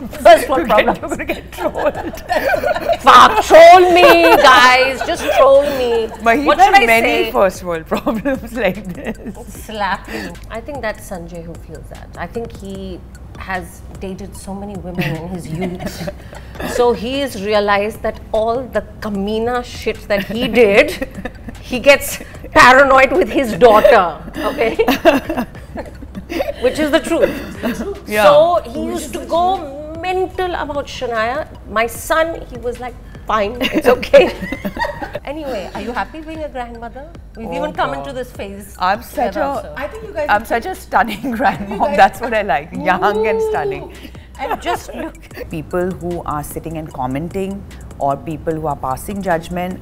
First world problems. You're going to get trolled. Fuck, troll me, guys. Just troll me. Maheep What should has I many say? first world problems like this. Slap you. I think that's Sanjay who feels that. I think he has dated so many women in his youth. So he has realized that all the kamina shit that he did, he gets paranoid with his daughter. Okay? Which is the truth. Yeah. So he used to go mental about Shanaya. My son, he was like, fine, it's okay. Anyway, are you happy being a grandmother? We've even come into this phase. I'm such together, a, so. I think you guys. I'm such a stunning grandmom. That's what I like. Young and stunning. And just look. People who are sitting and commenting, or people who are passing judgment,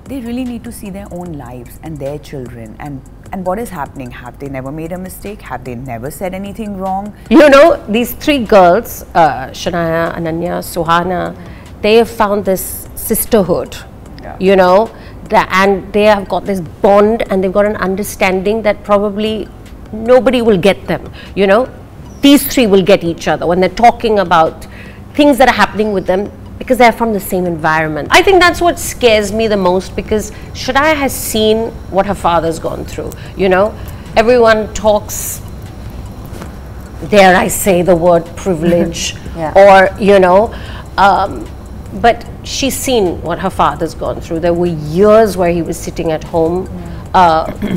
they really need to see their own lives and their children and what is happening. Have they never made a mistake? Have they never said anything wrong? You know, these three girls, Shanaya, Ananya, Suhana, they have found this sisterhood, you know, and they have got this bond and they've got an understanding that probably nobody will get them, you know. These three will get each other when they're talking about things that are happening with them because they're from the same environment. I think that's what scares me the most because Shanaya has seen what her father's gone through, you know. Everyone talks, dare I say the word privilege, or, you know, but she's seen what her father's gone through. There were years where he was sitting at home.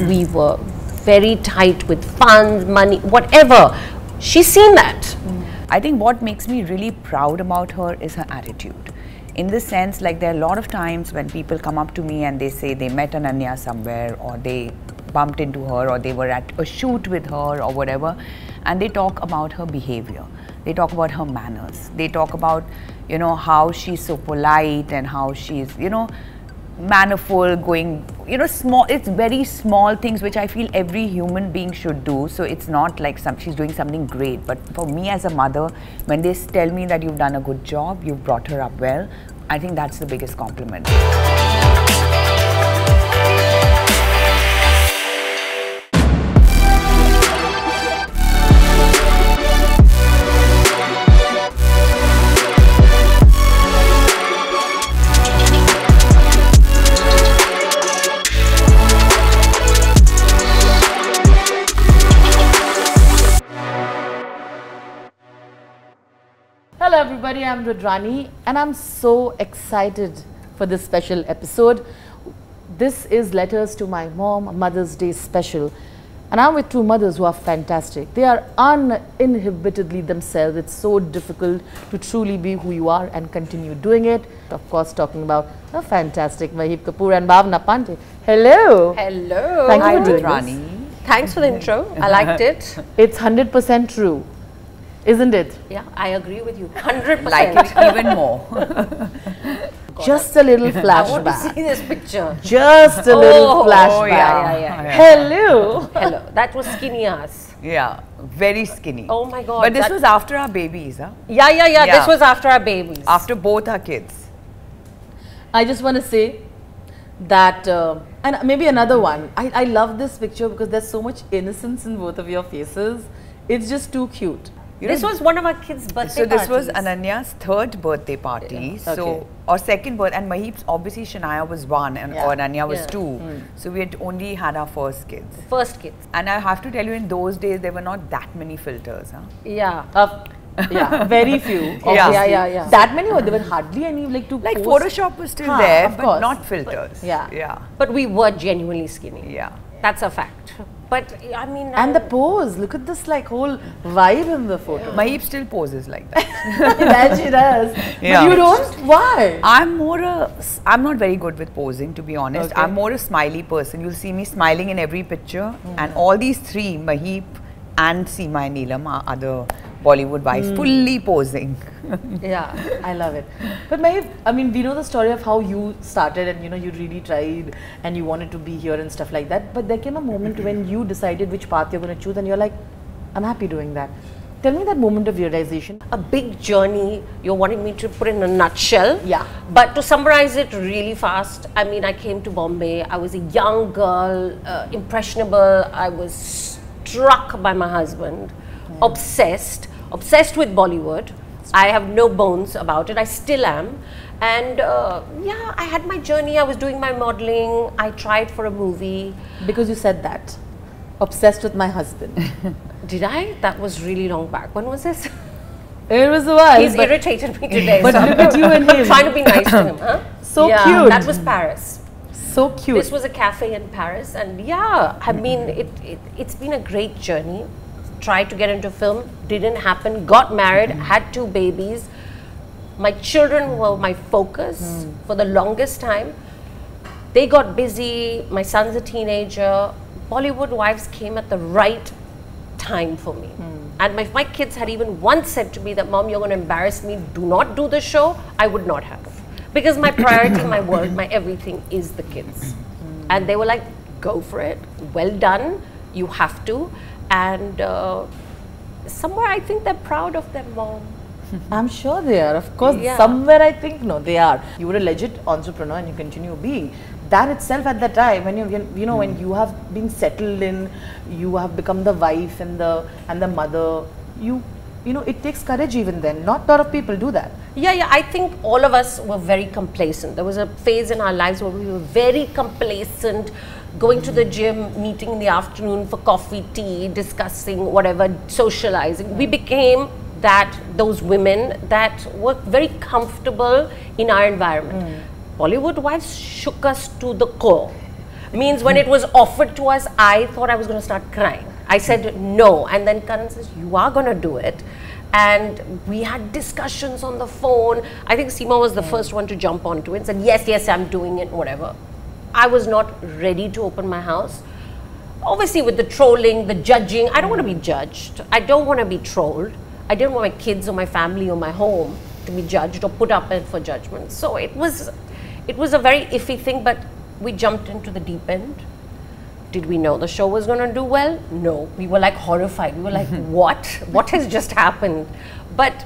We were very tight with funds, money, whatever. She's seen that. I think what makes me really proud about her is her attitude. In the sense, like there are a lot of times when people come up to me and they say they met Ananya somewhere, or they bumped into her, or they were at a shoot with her or whatever, and they talk about her behavior. They talk about her manners. They talk about, you know, how she's so polite and how she's, you know, mannerful, going, you know, small, it's very small things which I feel every human being should do. So it's not like she's doing something great, but for me as a mother, when they tell me that you've done a good job, you've brought her up well, I think that's the biggest compliment. Hello everybody, I'm Rudrani and I'm so excited for this special episode. This is Letters to My Mom, Mother's Day special. And I'm with two mothers who are fantastic. They are uninhibitedly themselves. It's so difficult to truly be who you are and continue doing it. Of course, talking about the fantastic Maheep Kapoor and Bhavana Pandey. Hello. Hello. Thank you Hi, for doing Rudrani. this. Thanks for the intro. I liked it. It's 100% true, isn't it? Yeah, I agree with you. 100%. Like it even more. Just a little I want to flashback. see this picture. Just a little flashback. Oh, yeah. Hello. Hello. That was skinny ass. Yeah, very skinny. Oh my God. But this was after our babies, huh? Yeah. Yeah. This was after our babies. After both our kids. I just want to say that, and maybe another one. I love this picture because there's so much innocence in both of your faces. It's just too cute. You know, This was one of our kids' birthday so this was parties. Ananya's third birthday party, Okay. so or second birth, and Maheep's obviously Shanaya was one and or Ananya was two, so we had only had our first kids. First kids. And I have to tell you, in those days there were not that many filters, huh? Yeah. Yeah, very few. Yeah. Obviously. That many, or there were hardly any like to Like post. Photoshop was still Huh, there, of but course. not filters. Yeah. But we were genuinely skinny. Yeah. That's a fact. But I mean. And the pose, look at this like whole vibe in the photo. Maheep still poses like that. That she does. Yeah. But you don't? Why? I'm not very good with posing, to be honest. Okay. I'm more a smiley person. You'll see me smiling in every picture, and all these three, Maheep and Seema and Neelam, are other Bollywood wives, fully posing. Yeah. I love it. But Maheep, I mean, we know the story of how you started and, you know, you really tried and you wanted to be here and stuff like that. But there came a moment when you decided which path you're going to choose and you're like, I'm happy doing that. Tell me that moment of realization. A big journey you're wanting me to put in a nutshell. Yeah. But to summarize it really fast, I mean, I came to Bombay. I was a young girl, impressionable. I was struck by my husband, obsessed with Bollywood. I have no bones about it. I still am. And yeah, I had my journey. I was doing my modeling. I tried for a movie. Because you said that. Obsessed with my husband. Did I? That was really long back. When was this? It was a while. He's irritated me today. But so look at you and him. I'm trying to be nice to him. Huh? So yeah, cute. That was Paris. So cute. This was a cafe in Paris, and yeah, I mean, it's been a great journey. Tried to get into film, didn't happen. Got married, had 2 babies. My children were my focus for the longest time. They got busy. My son's a teenager. Bollywood Wives came at the right time for me. And if my kids had even once said to me that, Mom, you're going to embarrass me, do not do the show, I would not have. Because my priority, my work, my everything is the kids. And they were like, go for it. Well done. You have to. And somewhere I think they're proud of their mom. I'm sure they are. Of course, Yeah. somewhere I think, no, they are. You were a legit entrepreneur and you continue being. That itself at that time, when you know, when you have been settled in, you have become the wife and the mother, you know, it takes courage even then. Not a lot of people do that. Yeah, I think all of us were very complacent. There was a phase in our lives where we were very complacent, going to the gym, meeting in the afternoon for coffee, tea, discussing whatever, socializing. We became those women that were very comfortable in our environment. Bollywood Wives shook us to the core. Means when it was offered to us, I thought I was going to start crying. I said no, and then Karan says, you are going to do it. And we had discussions on the phone. I think Seema was the first one to jump onto it and said, yes, I'm doing it, whatever. I was not ready to open my house. Obviously with the trolling, the judging, I don't want to be judged. I don't want to be trolled. I didn't want my kids or my family or my home to be judged or put up for judgment. So it was a very iffy thing, but we jumped into the deep end. Did we know the show was going to do well? No. We were like horrified. We were like, what? What has just happened? But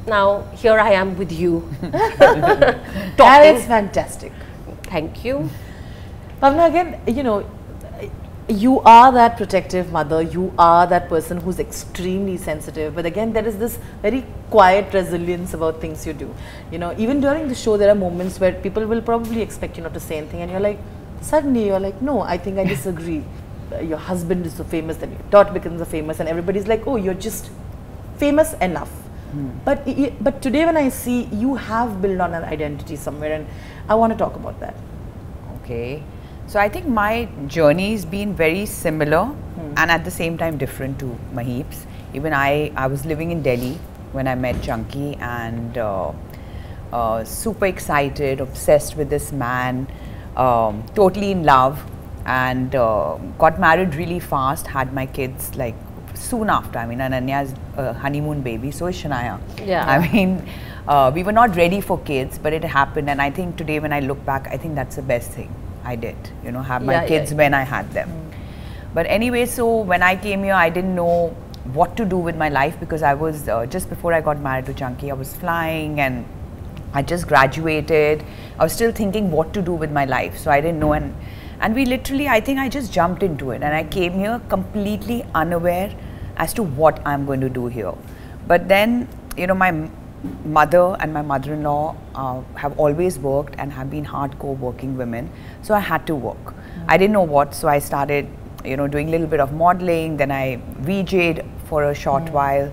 now here I am with you. That Talking. is fantastic. Thank you. Bhavana, again, you know, you are that protective mother, you are that person who's extremely sensitive, but again there is this very quiet resilience about things you do. You know, even during the show there are moments where people will probably expect you not to say anything and you're like, suddenly you're like, no, I think I disagree. Your husband is so famous, then your daughter becomes so famous and everybody's like, oh, you're just famous enough. But today when I see you have built on an identity somewhere, and I want to talk about that. Okay. So I think my journey's been very similar and at the same time different to Maheep's. Even I was living in Delhi when I met Chunky and super excited, obsessed with this man, totally in love, and got married really fast, had my kids like soon after. I mean, Ananya's honeymoon baby, so is Shanaya. Yeah. I mean, we were not ready for kids, but it happened, and I think today when I look back, I think that's the best thing I did, you know, have my kids when I had them. But anyway, so when I came here, I didn't know what to do with my life because I was, just before I got married to Chunky, I was flying and I just graduated. I was still thinking what to do with my life, so I didn't know, and we literally, I think I just jumped into it and I came here completely unaware as to what I'm going to do here. But then, you know, my mother and my mother-in-law have always worked and have been hardcore working women, so I had to work. I didn't know what, so I started, you know, doing a little bit of modeling, then I VJ'd for a short while,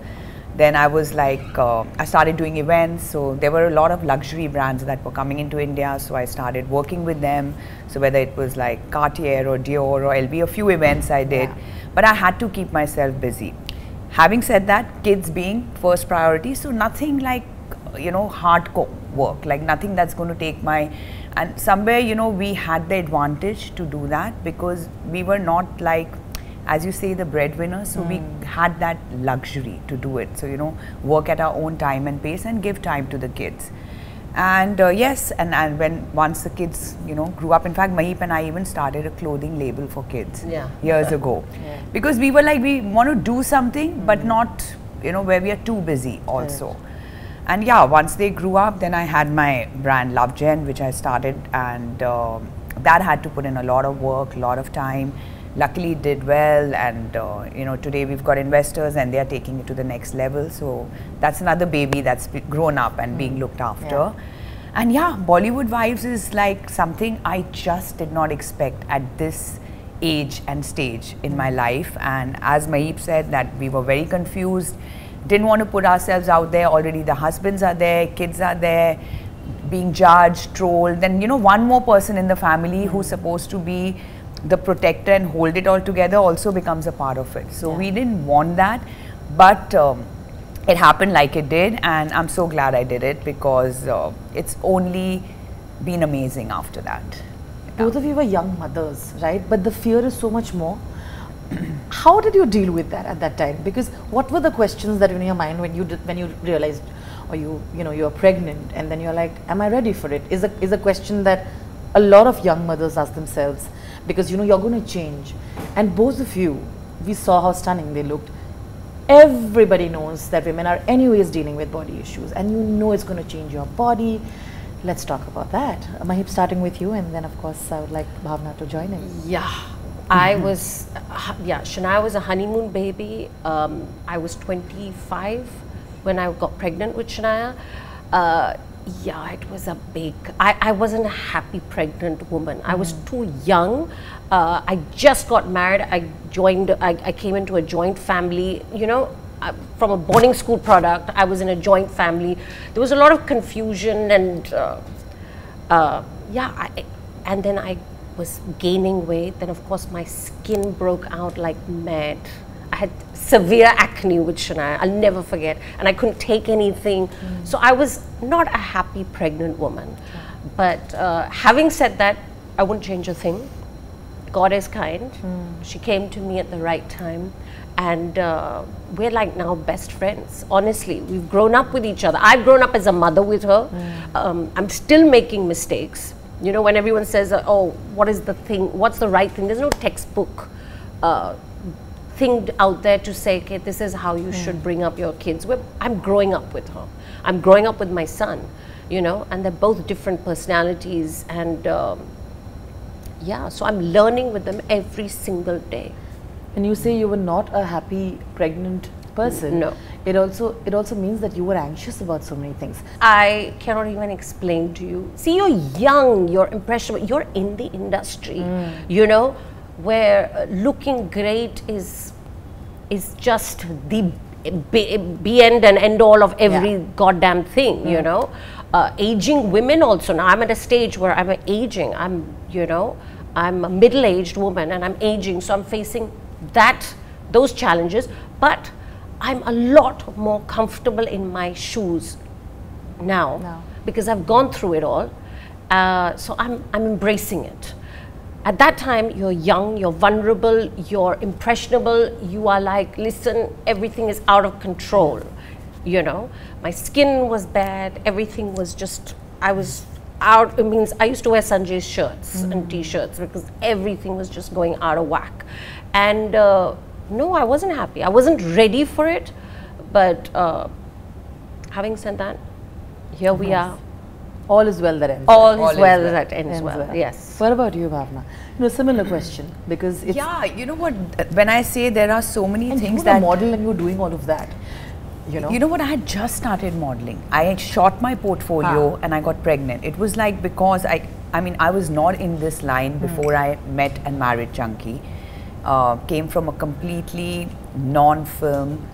then I was like, I started doing events, so there were a lot of luxury brands that were coming into India, so I started working with them, so whether it was like Cartier or Dior or LV, a few events I did, but I had to keep myself busy. Having said that, kids being first priority, so nothing like, you know, hardcore work, like nothing that's going to take my, and somewhere, you know, we had the advantage to do that because we were not like, as you say, the breadwinner, so we had that luxury to do it. So, you know, work at our own time and pace and give time to the kids. And yes, and when once the kids, you know, grew up, in fact, Maheep and I even started a clothing label for kids years ago. Because we were like, we want to do something, but not, you know, where we are too busy also. And yeah, once they grew up, then I had my brand Love Gen, which I started, and that had to put in a lot of work, a lot of time. luckily it did well, and you know, today we've got investors and they are taking it to the next level. So that's another baby that's grown up and being looked after. And yeah, Bollywood Wives is like something I just did not expect at this age and stage in my life. And as Maheep said, that we were very confused, didn't want to put ourselves out there. Already the husbands are there, kids are there, being judged, trolled. Then, you know, one more person in the family who's supposed to be the protector and hold it all together also becomes a part of it. So we didn't want that, but it happened like it did, and I'm so glad I did it, because it's only been amazing after that. Both of you were young mothers, right? But the fear is so much more. How did you deal with that at that time? Because what were the questions that were in your mind when you realized, or you're pregnant, and then you're like, am I ready for it? Is a question that a lot of young mothers ask themselves, because you know you're going to change. And both of you, we saw how stunning they looked. Everybody knows that women are anyways dealing with body issues, and you know it's going to change your body. Let's talk about that. Maheep, starting with you, and then of course I would like Bhavana to join in. Yeah, I was, Shanaya was a honeymoon baby. I was 25 when I got pregnant with Shanaya. Yeah, it was a big, I wasn't a happy pregnant woman. I was too young. I just got married. I came into a joint family, you know, from a boarding school product. I was in a joint family. There was a lot of confusion, and and then I was gaining weight. Then of course my skin broke out like mad. I had severe acne with Shanaya, I'll never forget, and I couldn't take anything. So I was not a happy pregnant woman. But having said that, I wouldn't change a thing. God is kind. She came to me at the right time, and we're like now best friends. Honestly, we've grown up with each other. I've grown up as a mother with her. I'm still making mistakes. You know, when everyone says, oh, what is the thing, what's the right thing? There's no textbook thing out there to say, okay, this is how you should bring up your kids. I'm growing up with her. I'm growing up with my son, you know, and they're both different personalities, and yeah, so I'm learning with them every single day. And you say you were not a happy pregnant person. No. It also means that you were anxious about so many things. I cannot even explain to you. See, you're young, you're impressionable, you're in the industry, you know, where looking great is just the be end and end all of every goddamn thing, you know. Aging women also, now I'm at a stage where I'm aging, you know, I'm a middle-aged woman and I'm aging, so I'm facing those challenges, but I'm a lot more comfortable in my shoes now. Because I've gone through it all, so I'm embracing it. At that time, you're young, you're vulnerable, you're impressionable, you are like, listen, everything is out of control, you know. My skin was bad, everything was just, I was out. It means I used to wear Sanjay's shirts and t-shirts because everything was just going out of whack. And no, I wasn't happy. I wasn't ready for it. But having said that, here we are. All is well that ends well. All is well that ends well. Yes. What about you, Bhavana? You know, similar question, because it's... Yeah, you know what, when I say there are so many things you were a model and you're doing all of that. You know what, I had just started modeling. I shot my portfolio and I got pregnant. It was like, because I mean, I was not in this line before I met and married Chunky. Came from a completely non-film,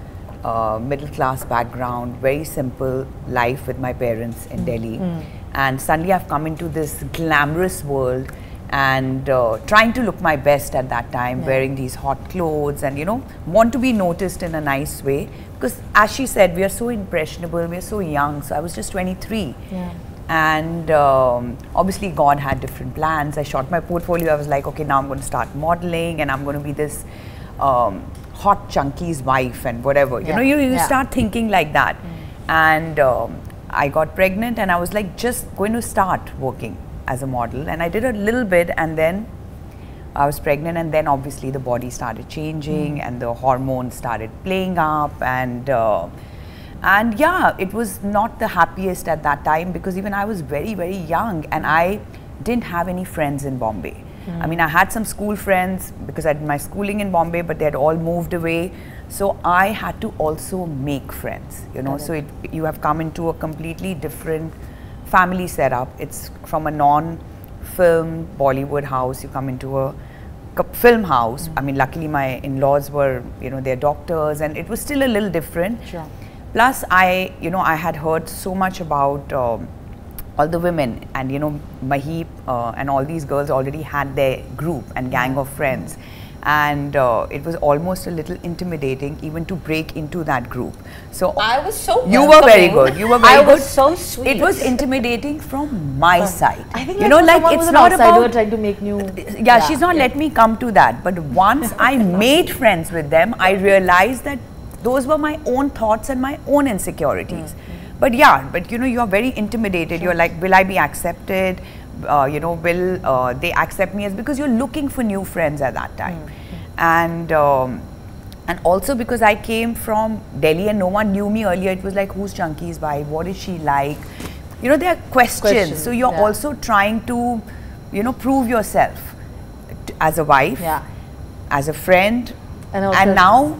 middle-class background, very simple life with my parents in Delhi. And suddenly I've come into this glamorous world and trying to look my best at that time, wearing these hot clothes and, you know, want to be noticed in a nice way. Because as she said, we are so impressionable, we are so young. So I was just 23. And obviously God had different plans. I shot my portfolio. I was like, okay, now I'm going to start modeling and I'm going to be this hot Chunky's wife and whatever. You know, you start thinking like that. And I got pregnant and I was like just going to start working as a model. And I did a little bit and then I was pregnant, and then obviously the body started changing and the hormones started playing up, and yeah, it was not the happiest at that time because even I was very, very young and I didn't have any friends in Bombay. I mean, I had some school friends because I did my schooling in Bombay, but they had all moved away. So I had to also make friends, you know. So you have come into a completely different family setup. It's from a non-film Bollywood house, you come into a film house. I mean, luckily my in-laws were, you know, they're doctors, and it was still a little different. Sure. Plus, you know, I had heard so much about all the women, and you know, Maheep and all these girls already had their group and gang of friends. And it was almost a little intimidating even to break into that group. So I was so you were very good. You were very I good. was so sweet. It was intimidating from my side. I think you know, like it's not about trying to make new. Yeah, she's not let me come to that. But once I made friends with them, I realized that those were my own thoughts and my own insecurities. But yeah, but you know, you are very intimidated. You're like, will I be accepted? You know, will they accept me? As because you're looking for new friends at that time. And also because I came from Delhi and no one knew me earlier. It was like, who's Chunky's wife? What is she like? You know, there are questions. So you're also trying to, you know, prove yourself as a wife, as a friend, and now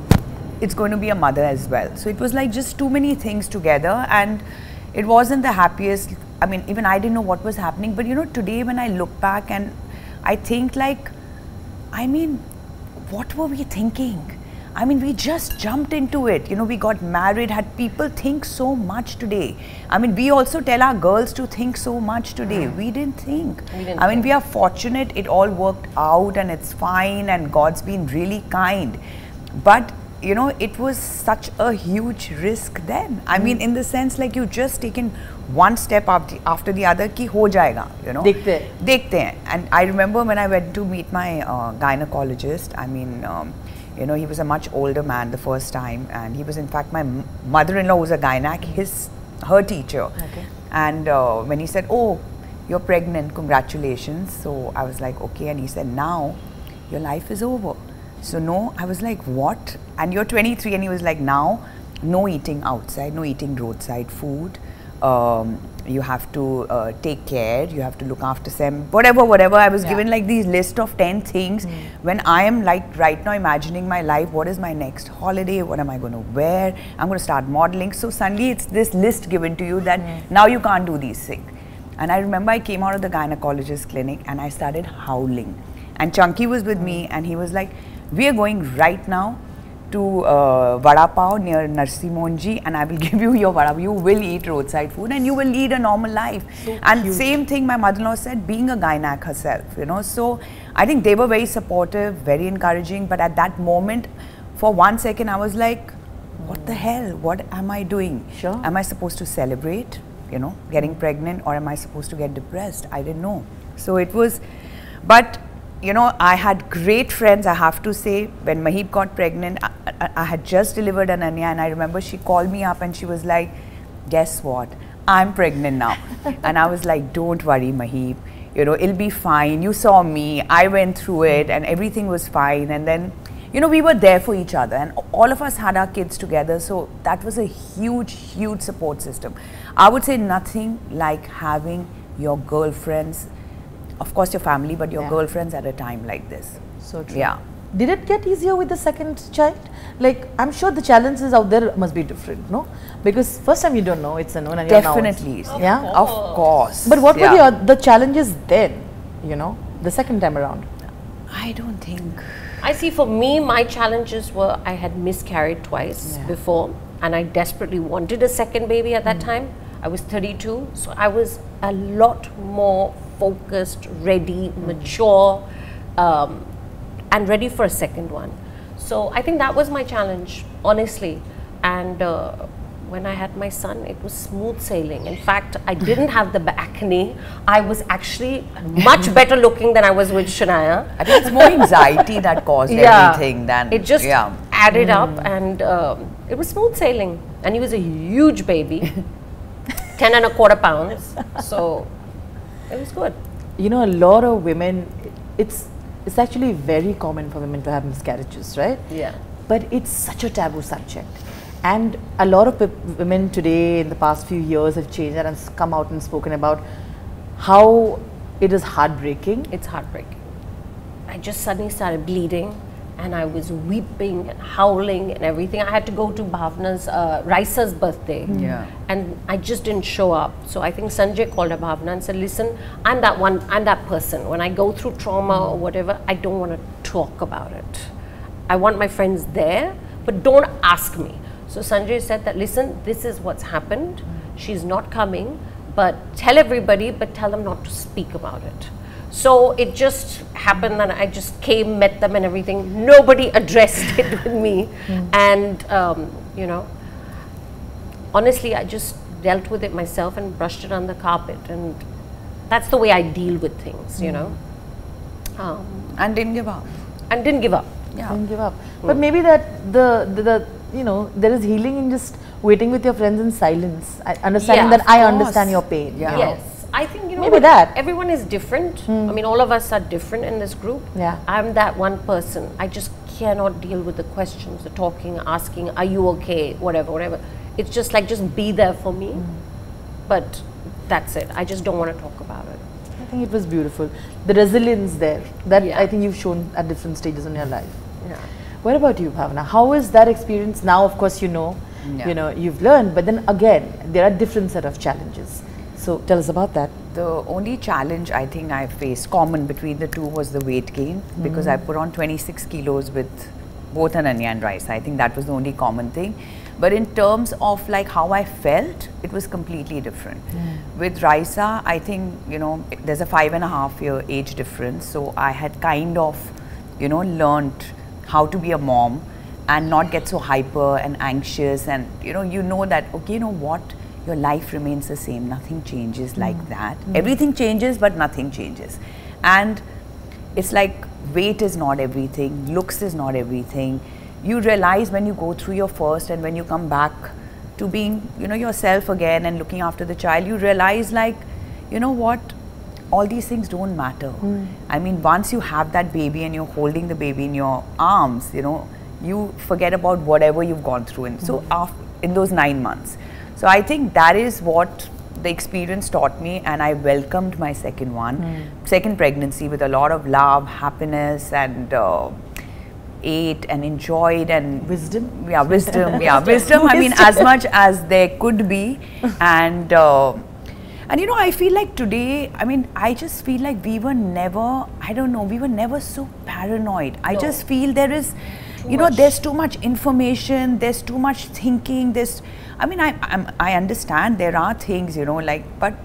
it's going to be a mother as well. So it was like just too many things together, and it wasn't the happiest. I mean, even I didn't know what was happening. But you know, today when I look back and I think like, I mean, what were we thinking? I mean, we just jumped into it. You know, we got married. Had people think so much today? I mean, we also tell our girls to think so much today. We didn't think. I mean, we are fortunate. It all worked out and it's fine, and God's been really kind. But you know, it was such a huge risk then. I mean, in the sense like you just taken one step after the other, ki ho jayega, you know. Dekhte hain. And I remember when I went to meet my gynecologist, I mean, you know, he was a much older man the first time, and he was in fact my mother-in-law was a gynac, her teacher. And when he said, oh, you're pregnant, congratulations. So I was like, okay. And he said, now your life is over. So no, I was like, what? And you're 23, and he was like, now, no eating outside, no eating roadside food. You have to take care, you have to look after them, whatever. I was given like these list of 10 things. When I am like right now imagining my life, what is my next holiday? What am I going to wear? I'm going to start modeling. So suddenly it's this list given to you that now you can't do these things. And I remember I came out of the gynecologist clinic and I started howling. And Chunky was with me, and he was like, we are going right now to Vada Pav near Narsi Monji, and I will give you your Vada Pav. You will eat roadside food and you will lead a normal life. And same thing my mother-in-law said, being a gynac herself, you know. So I think they were very supportive, very encouraging. But at that moment, for 1 second, I was like, what the hell? What am I doing? Am I supposed to celebrate, you know, getting pregnant, or am I supposed to get depressed? I didn't know. So it was, but you know, I had great friends, I have to say. When Maheep got pregnant, I had just delivered Ananya, and I remember she called me up and she was like, guess what? I'm pregnant now. And I was like, don't worry, Maheep, you know, it'll be fine. You saw me, I went through it, and everything was fine. And then, you know, we were there for each other, and all of us had our kids together. So that was a huge, huge support system. I would say nothing like having your girlfriends, of course your family, but your girlfriends at a time like this. So true. Yeah. Did it get easier with the second child? Like, I'm sure the challenges out there must be different, no? Because first time you don't know, it's a known, and definitely. Yeah, of course. But what were the challenges then, you know, the second time around? I don't think. I see, for me, my challenges were I had miscarried twice before, and I desperately wanted a second baby at that time. I was 32, so I was a lot more focused, ready, mature, and ready for a second one. So I think that was my challenge, honestly. And when I had my son, it was smooth sailing. In fact, I didn't have the acne. I was actually much better looking than I was with Shanaya. I think it's more anxiety that caused everything than... It just added up, and it was smooth sailing. And he was a huge baby, 10¼ pounds. So it was good. You know, a lot of women, it's actually very common for women to have miscarriages, right? Yeah. But it's such a taboo subject. And a lot of women today in the past few years have changed and come out and spoken about how it is heartbreaking. It's heartbreaking. I just suddenly started bleeding, and I was weeping and howling and everything. I had to go to Bhavana's, Raisa's birthday. Yeah. And I just didn't show up. So I think Sanjay called up Bhavana and said, listen, I'm that person. When I go through trauma or whatever, I don't want to talk about it. I want my friends there, but don't ask me. So Sanjay said that, listen, this is what's happened. She's not coming, but tell everybody, but tell them not to speak about it. So it just happened that I just came, met them and everything. Nobody addressed it with me. And, you know, honestly, I just dealt with it myself and brushed it on the carpet. And that's the way I deal with things, you know. And didn't give up. And didn't give up. Yeah. Didn't give up. But maybe that the you know, there is healing in just waiting with your friends in silence. Understanding that I understand your pain. Yeah. Yes. I think, you know, maybe that. Everyone is different. I mean, all of us are different in this group. Yeah. I'm that one person. I just cannot deal with the questions, the talking, asking, are you okay, whatever, whatever. It's just like, just be there for me. But that's it. I just don't want to talk about it. I think it was beautiful. The resilience there, that Yeah. I think you've shown at different stages in your life. Yeah. What about you, Bhavana? How is that experience now? Of course, you know, you've learned, but then again, there are different set of challenges. So tell us about that. The only challenge I think I faced common between the two was the weight gain, because I put on 26 kilos with both Ananya and Raisa. I think that was the only common thing. But in terms of like how I felt, it was completely different. With Raisa, I think, you know, there's a 5.5-year age difference. So I had kind of, you know, learned how to be a mom and not get so hyper and anxious, and you know that, okay, you know what, your life remains the same, nothing changes like that. Everything changes, but nothing changes. And it's like weight is not everything, looks is not everything. You realize when you go through your first and when you come back to being, you know, yourself again and looking after the child, you realize like, you know what, all these things don't matter. I mean, once you have that baby and you're holding the baby in your arms, you know, you forget about whatever you've gone through in those 9 months. So I think that is what the experience taught me, and I welcomed my second pregnancy with a lot of love, happiness, and ate and enjoyed and Wisdom. Yeah, wisdom. Yeah, wisdom. I mean, as much as there could be, and you know, I feel like today, I mean, I just feel like we were never, I don't know, we were never so paranoid. I just feel there is, you know, there's too much information, there's too much thinking, I mean, I understand there are things, you know, like, but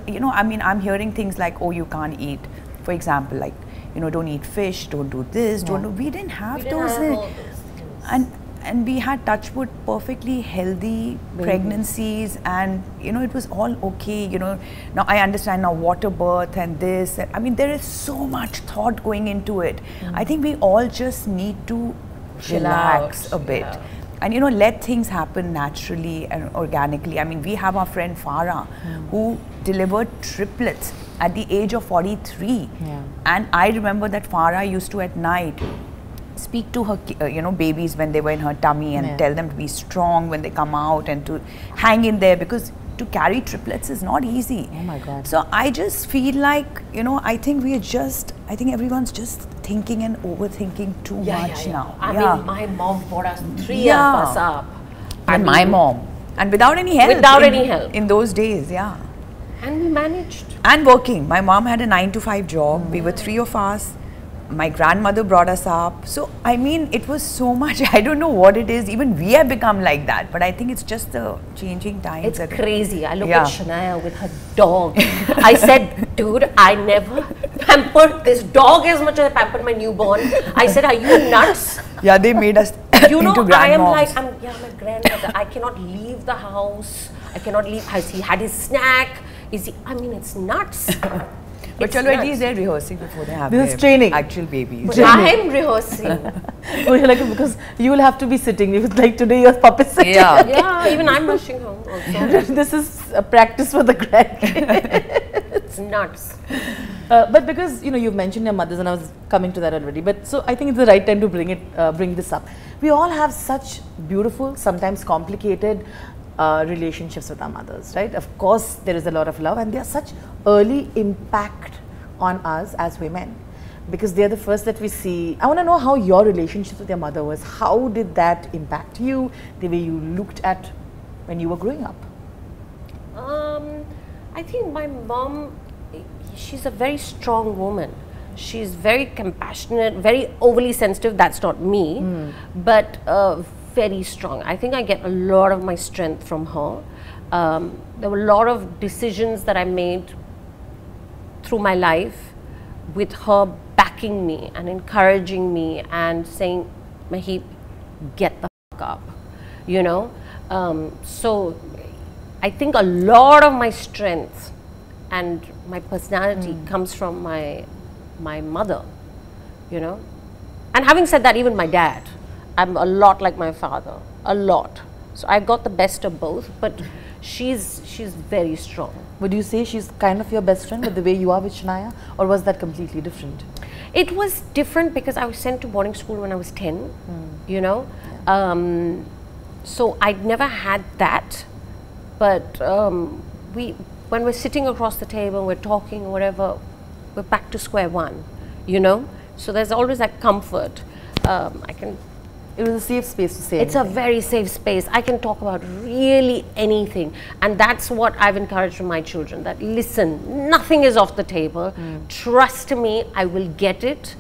you know, I mean, I'm hearing things like, oh, you can't eat, for example, like, you know, don't eat fish, don't do this, don't do, we didn't have those things. And we had, touch wood, perfectly healthy pregnancies, and you know, it was all okay. You know, now I understand now water birth and this. I mean, there is so much thought going into it. I think we all just need to relax a bit, and you know, let things happen naturally and organically. I mean, we have our friend Farah who delivered triplets at the age of 43, and I remember that Farah used to at night speak to her, you know, babies when they were in her tummy and tell them to be strong when they come out and to hang in there, because to carry triplets is not easy. Oh my God. So I just feel like, you know, I think everyone's just thinking and overthinking too much now. I mean, my mom brought us 3 of us up. And my mom. And without any help. Without any help. In those days, And we managed. And working. My mom had a 9-to-5 job. We were 3 of us. My grandmother brought us up. So, I mean, it was so much. I don't know what it is. Even we have become like that. But I think it's just the changing times. It's crazy. I look at Shanaya with her dog. I said, dude, I never pampered this dog as much as I pampered my newborn. I said, are you nuts? Yeah, they made us you know, into I am grandmoms. like, my grandmother. I cannot leave the house. I cannot leave. He had his snack. I mean, it's nuts. But chalo, at least they're rehearsing before they have This is their training. actual babies. But I am rehearsing. Like, because you will have to be sitting. Like today, your puppet sitting. Yeah, even I'm rushing home also. This is a practice for the grandkids. It's nuts. But because, you know, you've mentioned your mothers, and I was coming to that already. But so I think it's the right time to bring this up. We all have such beautiful, sometimes complicated relationships with our mothers, right? Of course, there is a lot of love, and there's such early impact on us as women. because they're the first that we see. I want to know how your relationship with your mother was. How did that impact you, the way you looked at when you were growing up? I think my mom, she's a very strong woman. She's very compassionate, very overly sensitive. That's not me, but very strong. I think I get a lot of my strength from her. There were a lot of decisions that I made through my life with her backing me and encouraging me and saying, Maheep, get the fuck up, you know. So I think a lot of my strength and my personality comes from my mother, you know. And having said that, even my dad, I'm a lot like my father, a lot. So I got the best of both, but she's very strong. Would you say she's kind of your best friend with the way you are with Shanaya, or was that completely different? It was different because I was sent to boarding school when I was 10, you know. Yeah. So I'd never had that, but when we're sitting across the table, we're talking or whatever, we're back to square one, you know. So there's always that comfort. It was a safe space to say It's anything. a very safe space. I can talk about really anything. And that's what I've encouraged from my children, that listen, nothing is off the table. Trust me, I will get it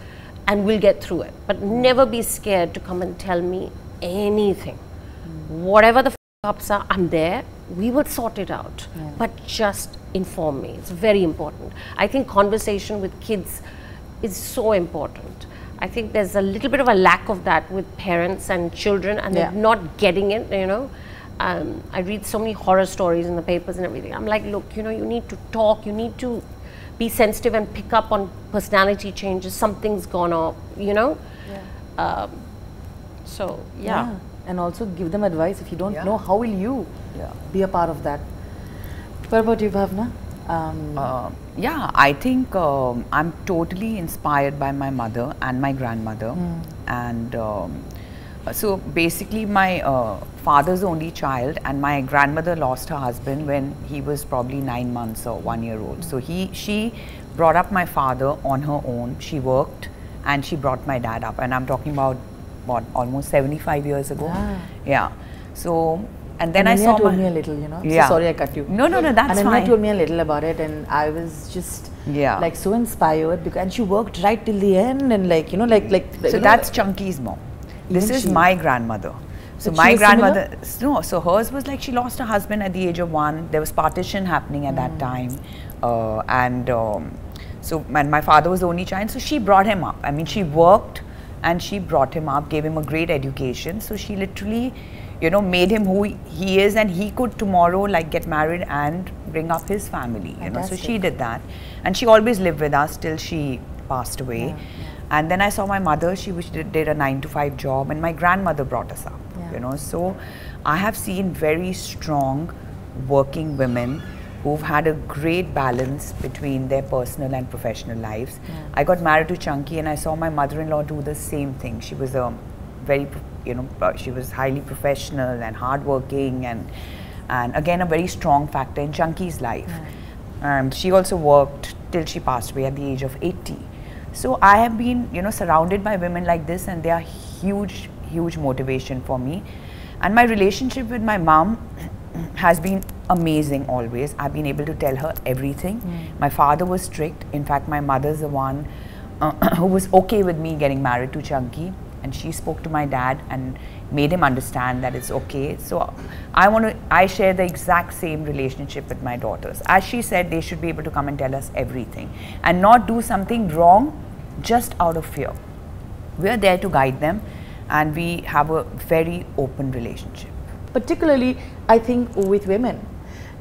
and we'll get through it. But never be scared to come and tell me anything. Whatever the ups are, I'm there. We will sort it out. But just inform me. It's very important. I think conversation with kids is so important. I think there's a little bit of a lack of that with parents and children, and they're not getting it, you know. I read so many horror stories in the papers and everything. I'm like, look, you know, you need to talk, you need to be sensitive and pick up on personality changes, something's gone off, you know. So, yeah. And also give them advice. If you don't know, how will you be a part of that? What about you, Bhavna? Yeah, I think I'm totally inspired by my mother and my grandmother. And so basically my father's only child, and my grandmother lost her husband when he was probably 9 months or 1 year old. So she brought up my father on her own. She worked and she brought my dad up, and I'm talking about what, almost 75 years ago. Yeah. So, and then Ananya I saw told me a little, you know. Yeah. So sorry I cut you. No, that's Ananya fine. told me a little about it, and I was just like so inspired because, and she worked right till the end, and like, you know, So that's Chunky's mom. This is my grandmother. So But my she was grandmother, no, so hers was like, she lost her husband at the age of 1. There was partition happening at that time. So my father was the only child, so she brought him up. I mean, she worked and she brought him up, gave him a great education. So she literally, you know, made him who he is, and he could tomorrow like get married and bring up his family, you know. So she did that, and she always lived with us till she passed away. And then I saw my mother, she did a 9 to 5 job, and my grandmother brought us up, you know. So I have seen very strong working women who've had a great balance between their personal and professional lives. I got married to Chunky, and I saw my mother-in-law do the same thing. She was a very, you know, she was highly professional and hardworking, and again a very strong factor in Chunky's life. She also worked till she passed away at the age of 80. So I have been, you know, surrounded by women like this, and they are huge motivation for me. And my relationship with my mom has been amazing always. I've been able to tell her everything. My father was strict. In fact, my mother's the one who was okay with me getting married to Chunky, and she spoke to my dad and made him understand that it's okay. So I share the exact same relationship with my daughters. As she said, they should be able to come and tell us everything and not do something wrong just out of fear. We're there to guide them, and we have a very open relationship. Particularly, I think with women,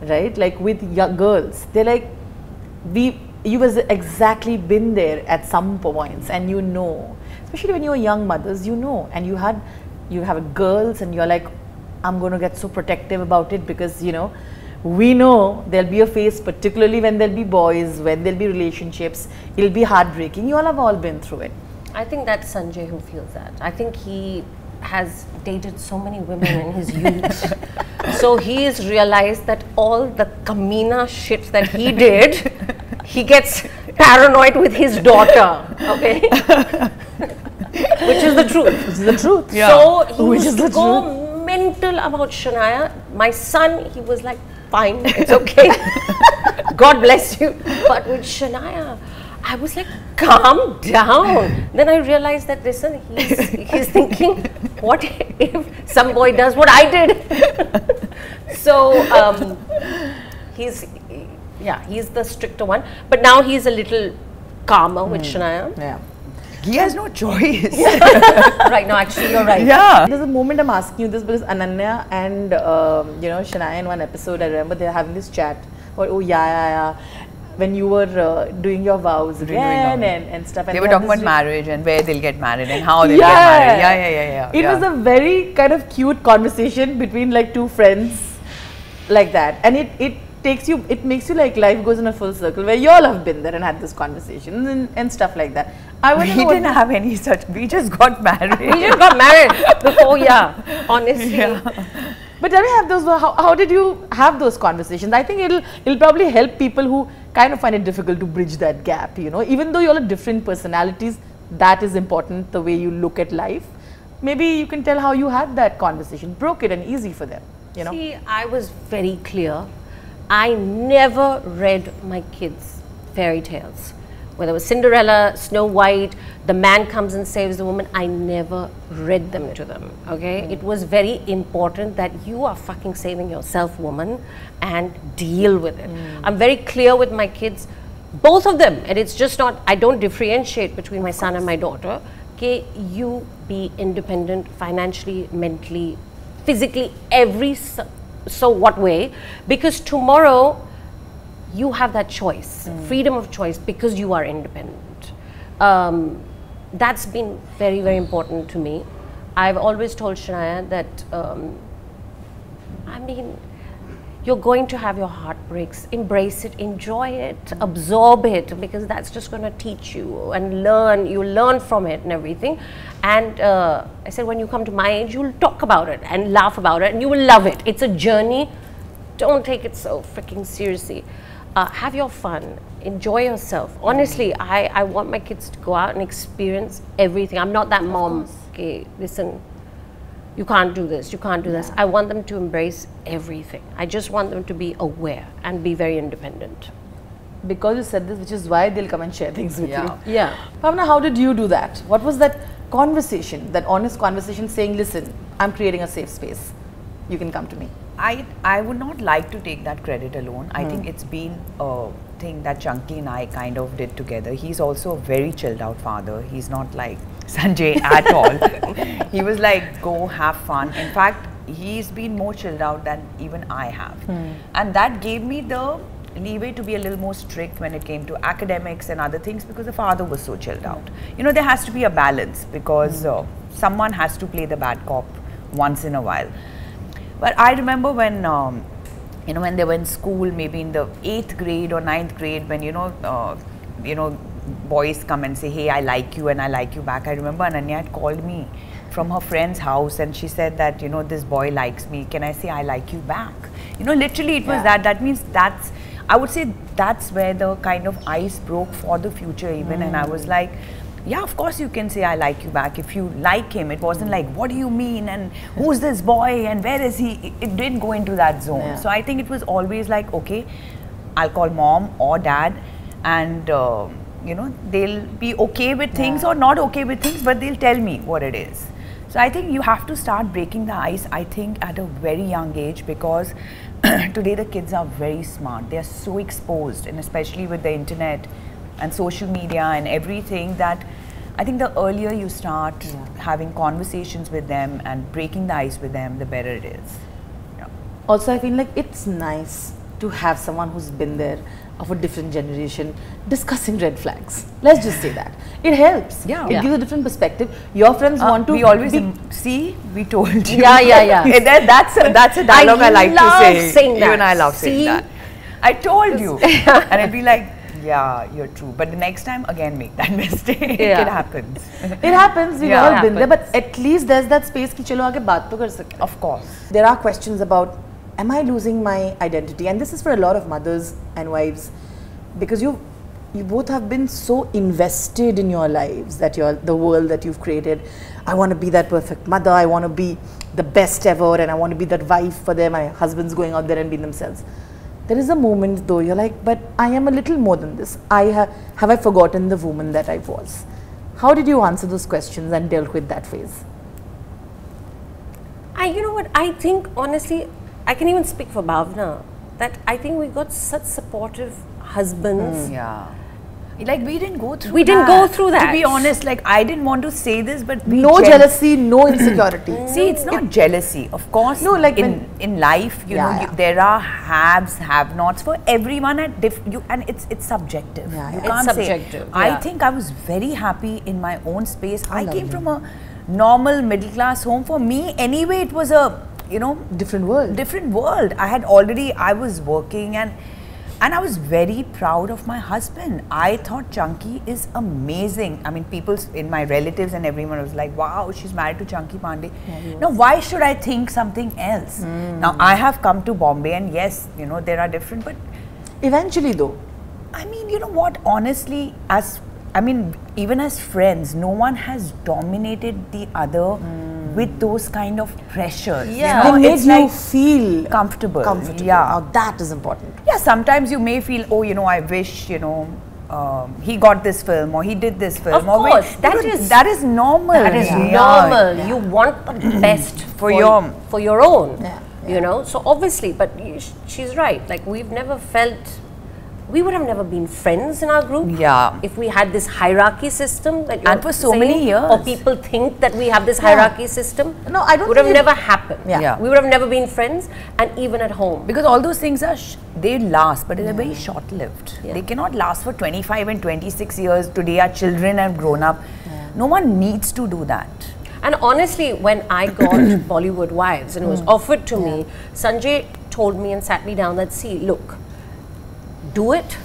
right? Like with young girls, they're like, you was exactly been there at some points, and you know, especially when you were young mothers, you know, and you have girls, and you're like, I'm going to get so protective about it because, you know, we know there'll be a phase, particularly when there'll be boys, when there'll be relationships, it'll be heartbreaking. You all have all been through it. I think that's Sanjay who feels that. I think he has dated so many women in his youth. So he has realized that all the kamina shit that he did, he gets paranoid with his daughter, okay? Which is the truth. Which is the truth. Yeah. So he used to go mental about Shanaya. My son, he was like, fine, it's okay. God bless you. But with Shanaya, I was like, calm down. Then I realized that, listen, he's thinking, what if some boy does what I did? So he's the stricter one. But now he's a little calmer with Shanaya. Yeah. He has no choice. Right now, actually, you're right. Yeah. There's a moment I'm asking you this because Ananya and Shanaya in one episode, I remember they're having this chat. Oh yeah. When you were doing your vows again and stuff. And they were talking about marriage and where they'll get married and how they'll get married. Yeah. It was a very kind of cute conversation between like two friends like that. And it makes you like life goes in a full circle where you all have been there and had this conversation and stuff like that. We didn't have any such, we just got married. We just got married before, honestly. Yeah. But tell me, how did you have those conversations? I think it'll probably help people who kind of find it difficult to bridge that gap, even though you all have different personalities, that is important, the way you look at life. Maybe you can tell how you had that conversation, broke it and easy for them, See, I was very clear. I never read my kids fairy tales. Whether it was Cinderella, Snow White, the man comes and saves the woman, I never read them to them, okay? It was very important that you are fucking saving yourself, woman, and deal with it. I'm very clear with my kids, both of them, and it's just not, I don't differentiate between my son and my daughter, okay? You be independent financially, mentally, physically, so what way? Because tomorrow, you have that choice, freedom of choice, because you are independent. That's been very, very important to me. I've always told Shanaya that, you're going to have your heartbreaks, embrace it, enjoy it, absorb it, because that's just going to teach you and you learn from it and everything. And I said, when you come to my age, you'll talk about it and laugh about it and you will love it. It's a journey. Don't take it so freaking seriously. Have your fun, enjoy yourself. Honestly, I want my kids to go out and experience everything. I'm not that mom, okay, listen, you can't do this, you can't do this. I want them to embrace everything. I just want them to be aware and be very independent. Because you said this, which is why they'll come and share things with you. Yeah. Bhavana, how did you do that? What was that conversation, that honest conversation saying, listen, I'm creating a safe space. You can come to me. I would not like to take that credit alone. I think it's been a thing that Chunky and I kind of did together. He's also a very chilled out father. He's not like Sanjay at all. He was like, go have fun. In fact, he's been more chilled out than even I have. And that gave me the leeway to be a little more strict when it came to academics and other things because the father was so chilled out. There has to be a balance because someone has to play the bad cop once in a while. But I remember when, when they were in school, maybe in the 8th grade or 9th grade, when, boys come and say, hey, I like you and I like you back. I remember Ananya had called me from her friend's house and she said that, this boy likes me. Can I say I like you back? Literally it was that. That means I would say that's where the kind of ice broke for the future even. And I was like, yeah, of course you can say I like you back if you like him. It wasn't like, what do you mean and who's this boy and where is he? It didn't go into that zone. Yeah. So I think it was always like, okay, I'll call mom or dad and they'll be okay with things or not okay with things, but they'll tell me what it is. So I think you have to start breaking the ice, I think, at a very young age because today the kids are very smart. They are so exposed, and especially with the internet and social media and everything, that I think the earlier you start having conversations with them and breaking the ice with them, the better it is. Yeah. Also, I feel like it's nice to have someone who's been there of a different generation discussing red flags. Let's just say that. It helps. Yeah. It gives a different perspective. Your friends want to... We always... see, we told you. Yeah. That's a dialogue I like to say. Saying that. You and I love saying that. I told you. And it'd be like, yeah, you're true. But the next time, again, make that mistake. Yeah. It happens. It happens. We've all been there. But at least there's that space ki chalo aage baat to kar sakte. Of course. There are questions about, am I losing my identity? And this is for a lot of mothers and wives, because you you both have been so invested in your lives, that the world that you've created. I want to be that perfect mother, I want to be the best ever, and I want to be that wife for them. My husband's going out there and being themselves. There is a moment though, you're like, but I am a little more than this. Have I forgotten the woman that I was? How did you answer those questions and dealt with that phase? You know what, I think honestly, I can even speak for Bhavana, that I think we got such supportive husbands. Yeah. Like we didn't go through We didn't go through that. To be honest, like I didn't want to say this, but no jealousy, no insecurity. See, it's not jealousy. Of course, no, like in life, you know, there are haves, have-nots for everyone at and it's subjective. Yeah, you yeah. can't It's subjective. say. I think I was very happy in my own space. I came from a normal middle-class home. For me, anyway, it was a, you know, different world. Different world. I was working and I was very proud of my husband. I thought Chunky is amazing. I mean, people in my relatives and everyone was like, wow, she's married to Chunky Pandey. Yeah, now, why should I think something else? Now, I have come to Bombay and yes, you know, there are different, but eventually though, I mean, you know what, honestly, even as friends, no one has dominated the other with those kind of pressures. Yeah, you know, they made it's you like feel comfortable. Yeah, now that is important. Yeah, sometimes you may feel, oh, you know, I wish, you know, he got this film or he did this film. Of course, that is normal. That is normal. Yeah. You want the best for your own. Yeah. You know, so obviously, but she's right. Like we've never felt. We would have never been friends in our group if we had this hierarchy system that you're and for so saying, many years. or people think that we have this hierarchy system. No, I don't. Would have never happened. Yeah. We would have never been friends, and even at home, because all those things are they last, but they're very short-lived. Yeah. They cannot last for 25 and 26 years. Today, our children have grown up. No one needs to do that. And honestly, when I got Bollywood Wives and it was offered to me, Sanjay told me and sat me down that, see, look, do it.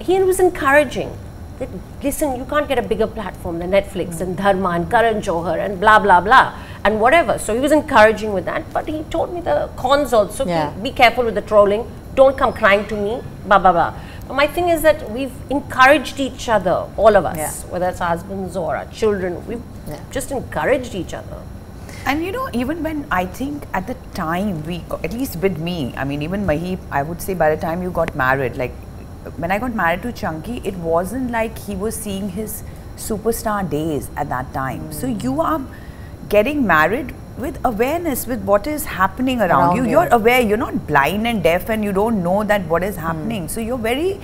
He was encouraging that, listen, you can't get a bigger platform than Netflix and Dharma and Karan Johar and blah, blah, blah and whatever. So he was encouraging with that, but he told me the cons also. Be careful with the trolling. Don't come crying to me, blah, blah, blah. But my thing is that we've encouraged each other, all of us, whether it's our husbands or our children, we've just encouraged each other. And you know, even when I think at the time at least with me, I mean, even Maheep, I would say by the time you got married, like when I got married to Chunky, it wasn't like he was seeing his superstar days at that time. So you are getting married with awareness with what is happening around you. You're aware, you're not blind and deaf and you don't know that what is happening. So you're very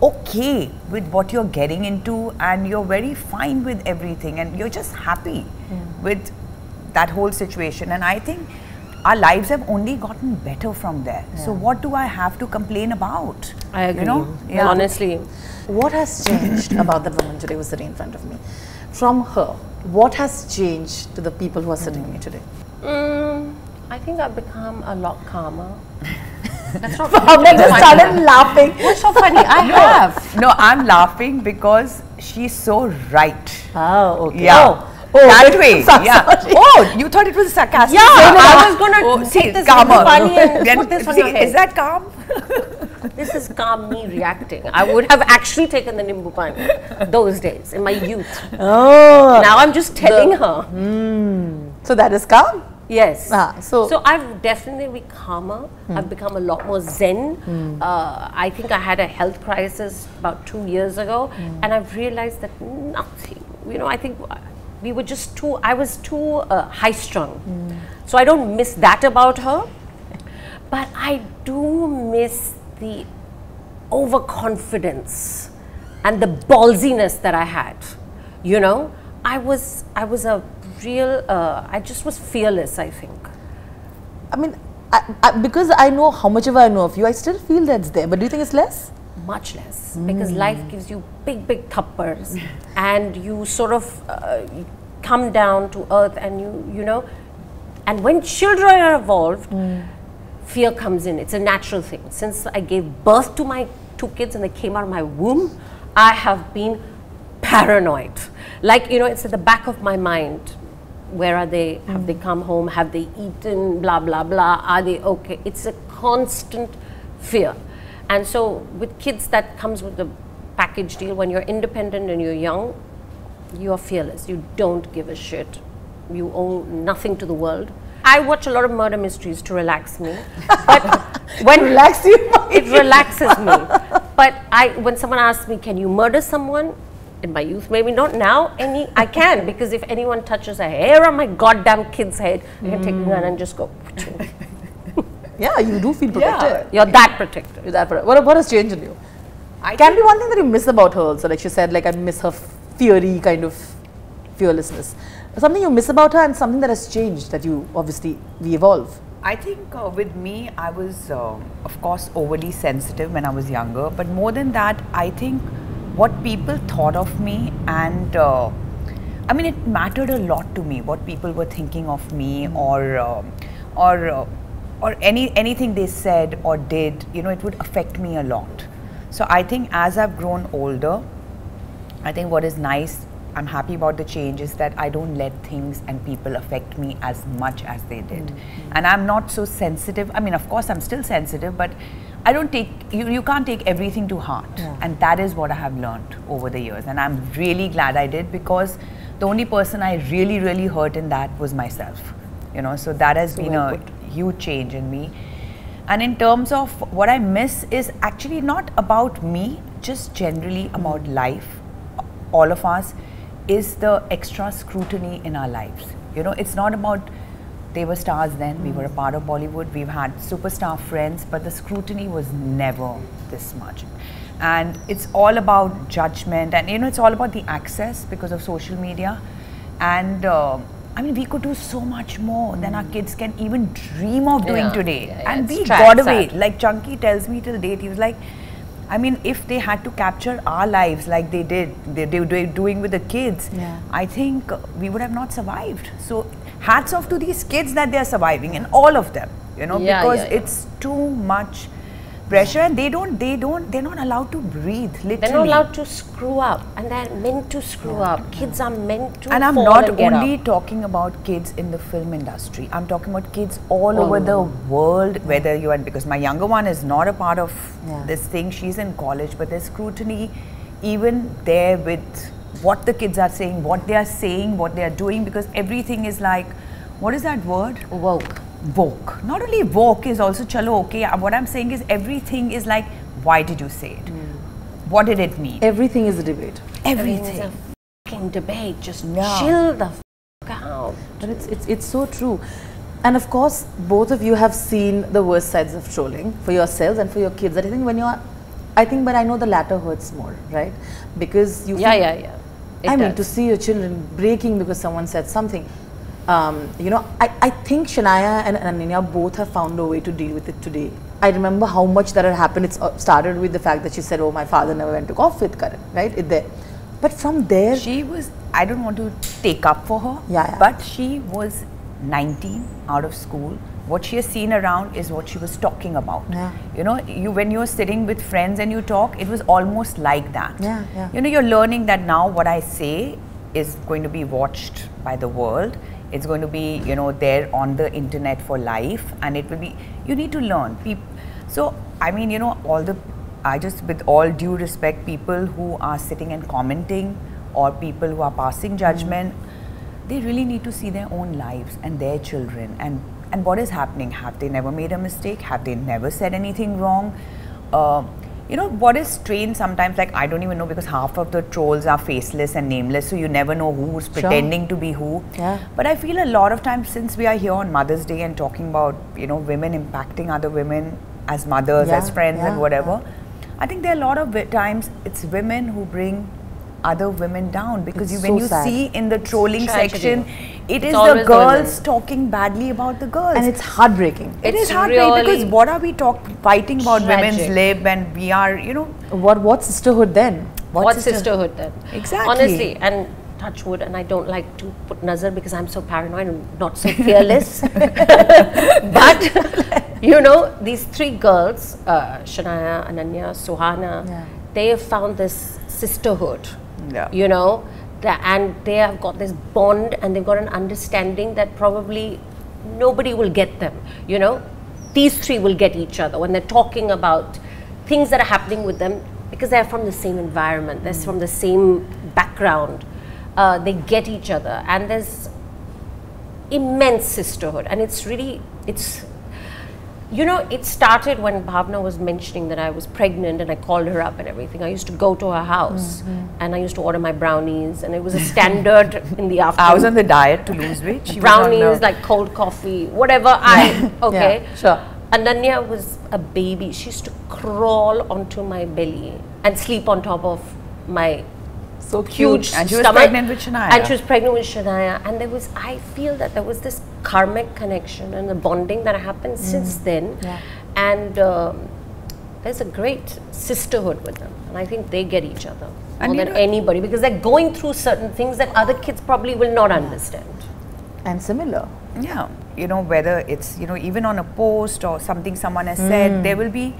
okay with what you're getting into and you're very fine with everything and you're just happy with that whole situation. And I think our lives have only gotten better from there. So what do I have to complain about? I agree. You know? Honestly. What has changed about the woman today who was sitting in front of me? From her, what has changed to the people who are sitting with me today? I think I've become a lot calmer. That's not funny. I just started laughing. What's so funny? I have. No, I'm laughing because she's so right. Oh, okay. Yeah. Oh, that way. Yeah. Oh, you thought it was sarcastic? Yeah, I was going to take this funny and put this on your head. Is that calm? This is calm me reacting. I would have actually taken the Nimbu Pani those days in my youth. Oh. Now I'm just telling her. So that is calm? Yes. So I've definitely become calmer. I've become a lot more zen. I think I had a health crisis about 2 years ago and I've realized that nothing, you know, I think we were just I was too high strung. So I don't miss that about her. But I do miss the overconfidence and the ballsiness that I had. You know, I was a real, I just was fearless, I think. I mean, because I know how much ever I know of you, I still feel that's there. But do you think it's less? Much less, because life gives you big thappars and you sort of come down to earth and you know, and when children are involved, fear comes in. It's a natural thing. Since I gave birth to my 2 kids and they came out of my womb, I have been paranoid. Like, you know, it's at the back of my mind. Where are they? Have they come home? Have they eaten? Blah, blah, blah. Are they okay? It's a constant fear. And so with kids, that comes with the package deal. When you're independent and you're young, you are fearless. You don't give a shit. You owe nothing to the world. I watch a lot of murder mysteries to relax me. But when Relax you? it relaxes me. But when someone asks me, can you murder someone? In my youth, maybe not now, I can, because if anyone touches a hair on my goddamn kid's head, I can take a gun and just go. Yeah, you do feel protected. Yeah, you're that protected. You're that protected. What has changed in you? Can be one thing that you miss about her also, like she said, like I miss her fiery kind of fearlessness. Something you miss about her and something that has changed that you, obviously, we evolve. I think with me, I was, of course, overly sensitive when I was younger. But more than that, I think what people thought of me, and I mean, it mattered a lot to me what people were thinking of me, or anything they said or did. You know, it would affect me a lot. So I think as I've grown older, I think what is nice, I'm happy about the change, is that I don't let things and people affect me as much as they did. And I'm not so sensitive. I mean, of course, I'm still sensitive, but I don't take, you can't take everything to heart. And that is what I have learned over the years. And I'm really glad I did, because the only person I really, really hurt in that was myself. You know, so that has been a huge change in me. And in terms of what I miss is actually not about me, just generally about life, all of us, is the extra scrutiny in our lives. You know, it's not about, they were stars then, we were a part of Bollywood, we've had superstar friends, but the scrutiny was never this much. And it's all about judgment, and you know, it's all about the access because of social media. And I mean, we could do so much more than our kids can even dream of doing today. And we got away. Like Chunky tells me till date, he was like, I mean, if they had to capture our lives like they did, they were doing with the kids, I think we would have not survived. So hats off to these kids that they are surviving, and all of them, you know, because it's too much pressure, and they're not allowed to breathe, literally. They're not allowed to screw up, and they're meant to screw up. Kids are meant to And I'm fall not and get only up. talking about kids in the film industry, I'm talking about kids all over the world, whether you are, because my younger one is not a part of this thing, she's in college, but there's scrutiny even there with what the kids are saying, what they are doing, because everything is like, what is that word? Woke. Woke. Not only woke is also chalo okay. What I'm saying is everything is like, why did you say it? What did it mean? Everything is a debate. Everything is a fucking debate. Just chill the fuck out. But it's so true. And of course, both of you have seen the worst sides of trolling for yourselves and for your kids. I think when you're, but I know the latter hurts more, right? Because you I mean, to see your children breaking because someone said something. You know, I think Shanaya and Ananya both have found a way to deal with it today. I remember how much that had happened. It started with the fact that she said, oh, my father never went to Koffee With Karan, right? But from there... She was, I don't want to take up for her, but she was 19, out of school. What she has seen around is what she was talking about. You know, when you're sitting with friends and you talk, it was almost like that. You know, you're learning that now what I say is going to be watched by the world. It's going to be, you know, there on the internet for life, and it will be, you need to learn. So, I mean, you know, with all due respect, people who are sitting and commenting, or people who are passing judgment, they really need to see their own lives and their children, and what is happening. Have they never made a mistake? Have they never said anything wrong? You know, what is strange sometimes, like I don't even know, because half of the trolls are faceless and nameless, so you never know who's pretending to be who. But I feel a lot of times, since we are here on Mother's Day and talking about, you know, women impacting other women as mothers, as friends and whatever, I think there are a lot of times it's women who bring other women down, because when you see in the trolling section, it's the girls talking badly about the girls, and it's heartbreaking. It is heartbreaking, because what are we fighting about women's lib, and we are, you know, what sisterhood then? What sisterhood then? Exactly. Honestly, and touch wood, and I don't like to put nazar because I'm so paranoid and not so fearless. But you know, these three girls, Shanaya, Ananya, Suhana, they have found this sisterhood. You know, and they have got this bond, and they've got an understanding that probably nobody will get them. You know, these three will get each other when they're talking about things that are happening with them. because they're from the same environment, they're from the same background, they get each other, and there's immense sisterhood. And it's really, you know, it started when Bhavna was mentioning that I was pregnant and I called her up and everything. I used to go to her house and I used to order my brownies, and it was a standard in the afternoon. I was on the diet to lose weight. She Brownies, like cold coffee, whatever. Okay. Yeah, sure. Ananya was a baby. She used to crawl onto my belly and sleep on top of my So huge And she was stomach. pregnant with Shanaya. And she was pregnant with Shanaya. And there was, I feel that there was this karmic connection and the bonding that happened since then. Yeah. And there's a great sisterhood with them. And I think they get each other And more you than know- anybody, because they're going through certain things that other kids probably will not understand. And similar. Yeah, you know, whether it's, you know, even on a post or something someone has said, there will be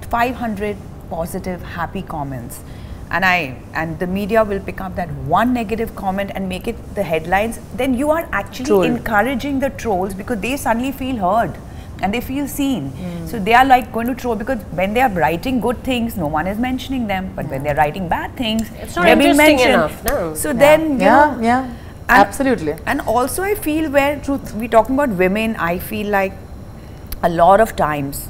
500 positive, happy comments. And the media will pick up that one negative comment and make it the headlines. Then you are actually Troll. encouraging the trolls, because they suddenly feel heard and they feel seen. So they are like going to troll, because when they are writing good things, no one is mentioning them. But when they are writing bad things, It's not they're being interesting mentioned. enough, no. So then, you know, Yeah, and- absolutely. And also I feel where we're talking about women, I feel like a lot of times,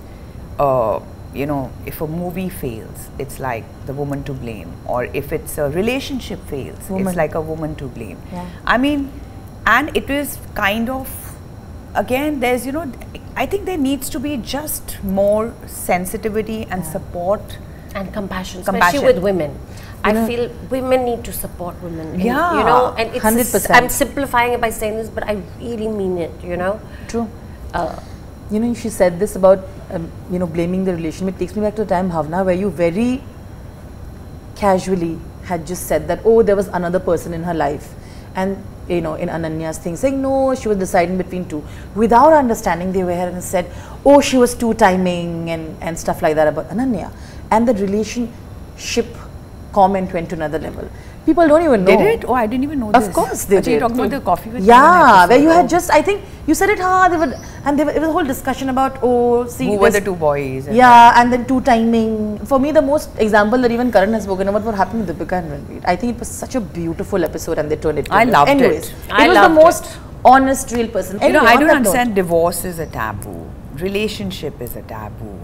you know, if a movie fails, it's like the woman to blame. Or if it's a relationship fails, it's like a woman to blame. Yeah. I mean, and it is kind of, again, there's, you know, I think there needs to be just more sensitivity and support. And compassion, Compassion. especially with women. I feel women need to support women. And, Yeah. you know, and it's 100%. I'm simplifying it by saying this, but I really mean it, you know. True. You know, she said this about, you know, blaming the relationship. It takes me back to the time, Bhavna, where you very casually had just said that, oh, there was another person in her life. And, you know, in Ananya's thing, saying, no, she was deciding between two. Without understanding, they were here and said, oh, she was two-timing and stuff like that about Ananya. And the relationship comment went to another level. People don't even know. Did it? Oh, I didn't even know this. Of course they Actually, did. you're talking about the Coffee With Karan Yeah, episode. where you had Oh. just, I think, you said it, it was a whole discussion about, oh, see, Who were there's- the two boys? And yeah, and then two timing. For me, the most example that even Karan has spoken about what happened with Deepika and Ranveer. I think it was such a beautiful episode, and they turned it. I good. loved it. Anyways, I it was loved the most honest, real person. You know, Anyway, I on don't that understand, note, divorce is a taboo, relationship is a taboo.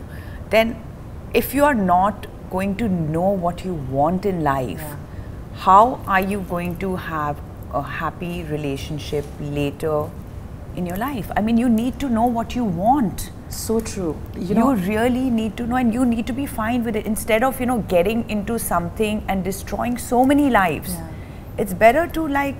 Then if you are not going to know what you want in life, how are you going to have a happy relationship later in your life? I mean, you need to know what you want. so true. You You know, really need to know, and you need to be fine with it, instead of, you know, getting into something and destroying so many lives. It's better to, like,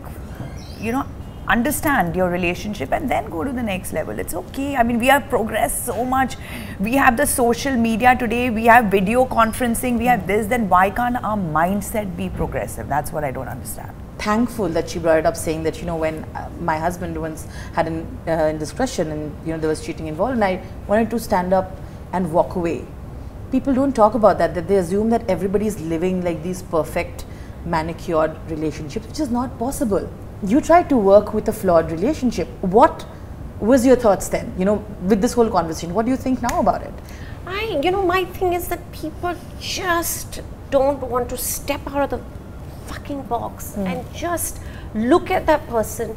you know, understand your relationship and then go to the next level. It's okay. I mean, we have progressed so much. We have the social media today, we have video conferencing, we have this. Then why can't our mindset be progressive? That's what I don't understand. thankful that she brought it up, saying that, you know, when my husband once had an indiscretion and, you know, there was cheating involved, and I wanted to stand up and walk away. People don't talk about that they assume that everybody is living like these perfect manicured relationships, which is not possible. You tried to work with a flawed relationship. What was your thoughts then, you know, with this whole conversation? What do you think now about it? You know, my thing is that people just don't want to step out of the fucking box and just look at that person,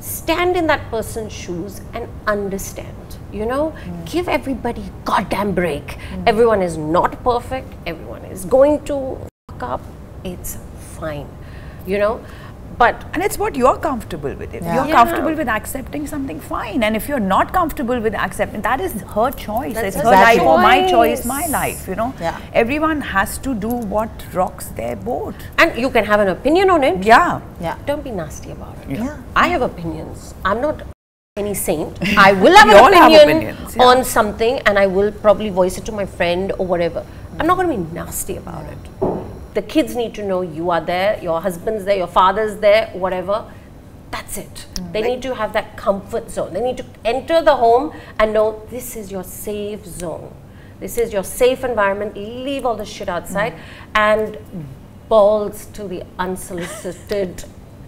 stand in that person's shoes and understand, you know, give everybody a goddamn break. Everyone is not perfect, everyone is going to fuck up, it's fine, you know. But And it's what you're comfortable with. If Yeah. you're Yeah. comfortable with accepting something, fine. And if you're not comfortable with accepting, that is her choice. That's It's her her life or my choice. choice, my life, you know. Yeah. Everyone has to do what rocks their boat. and you can have an opinion on it. Yeah. Yeah. Don't be nasty about it. Yeah. I have opinions. I'm not any saint. I will have We an all have opinion opinions, yeah. on something, and I will probably voice it to my friend or whatever. I'm not going to be nasty about it. The kids need to know you are there, your husband's there, your father's there, whatever. That's it. They need to have that comfort zone. They need to enter the home and know this is your safe zone. This is your safe environment. Leave all the shit outside and balls to the unsolicited.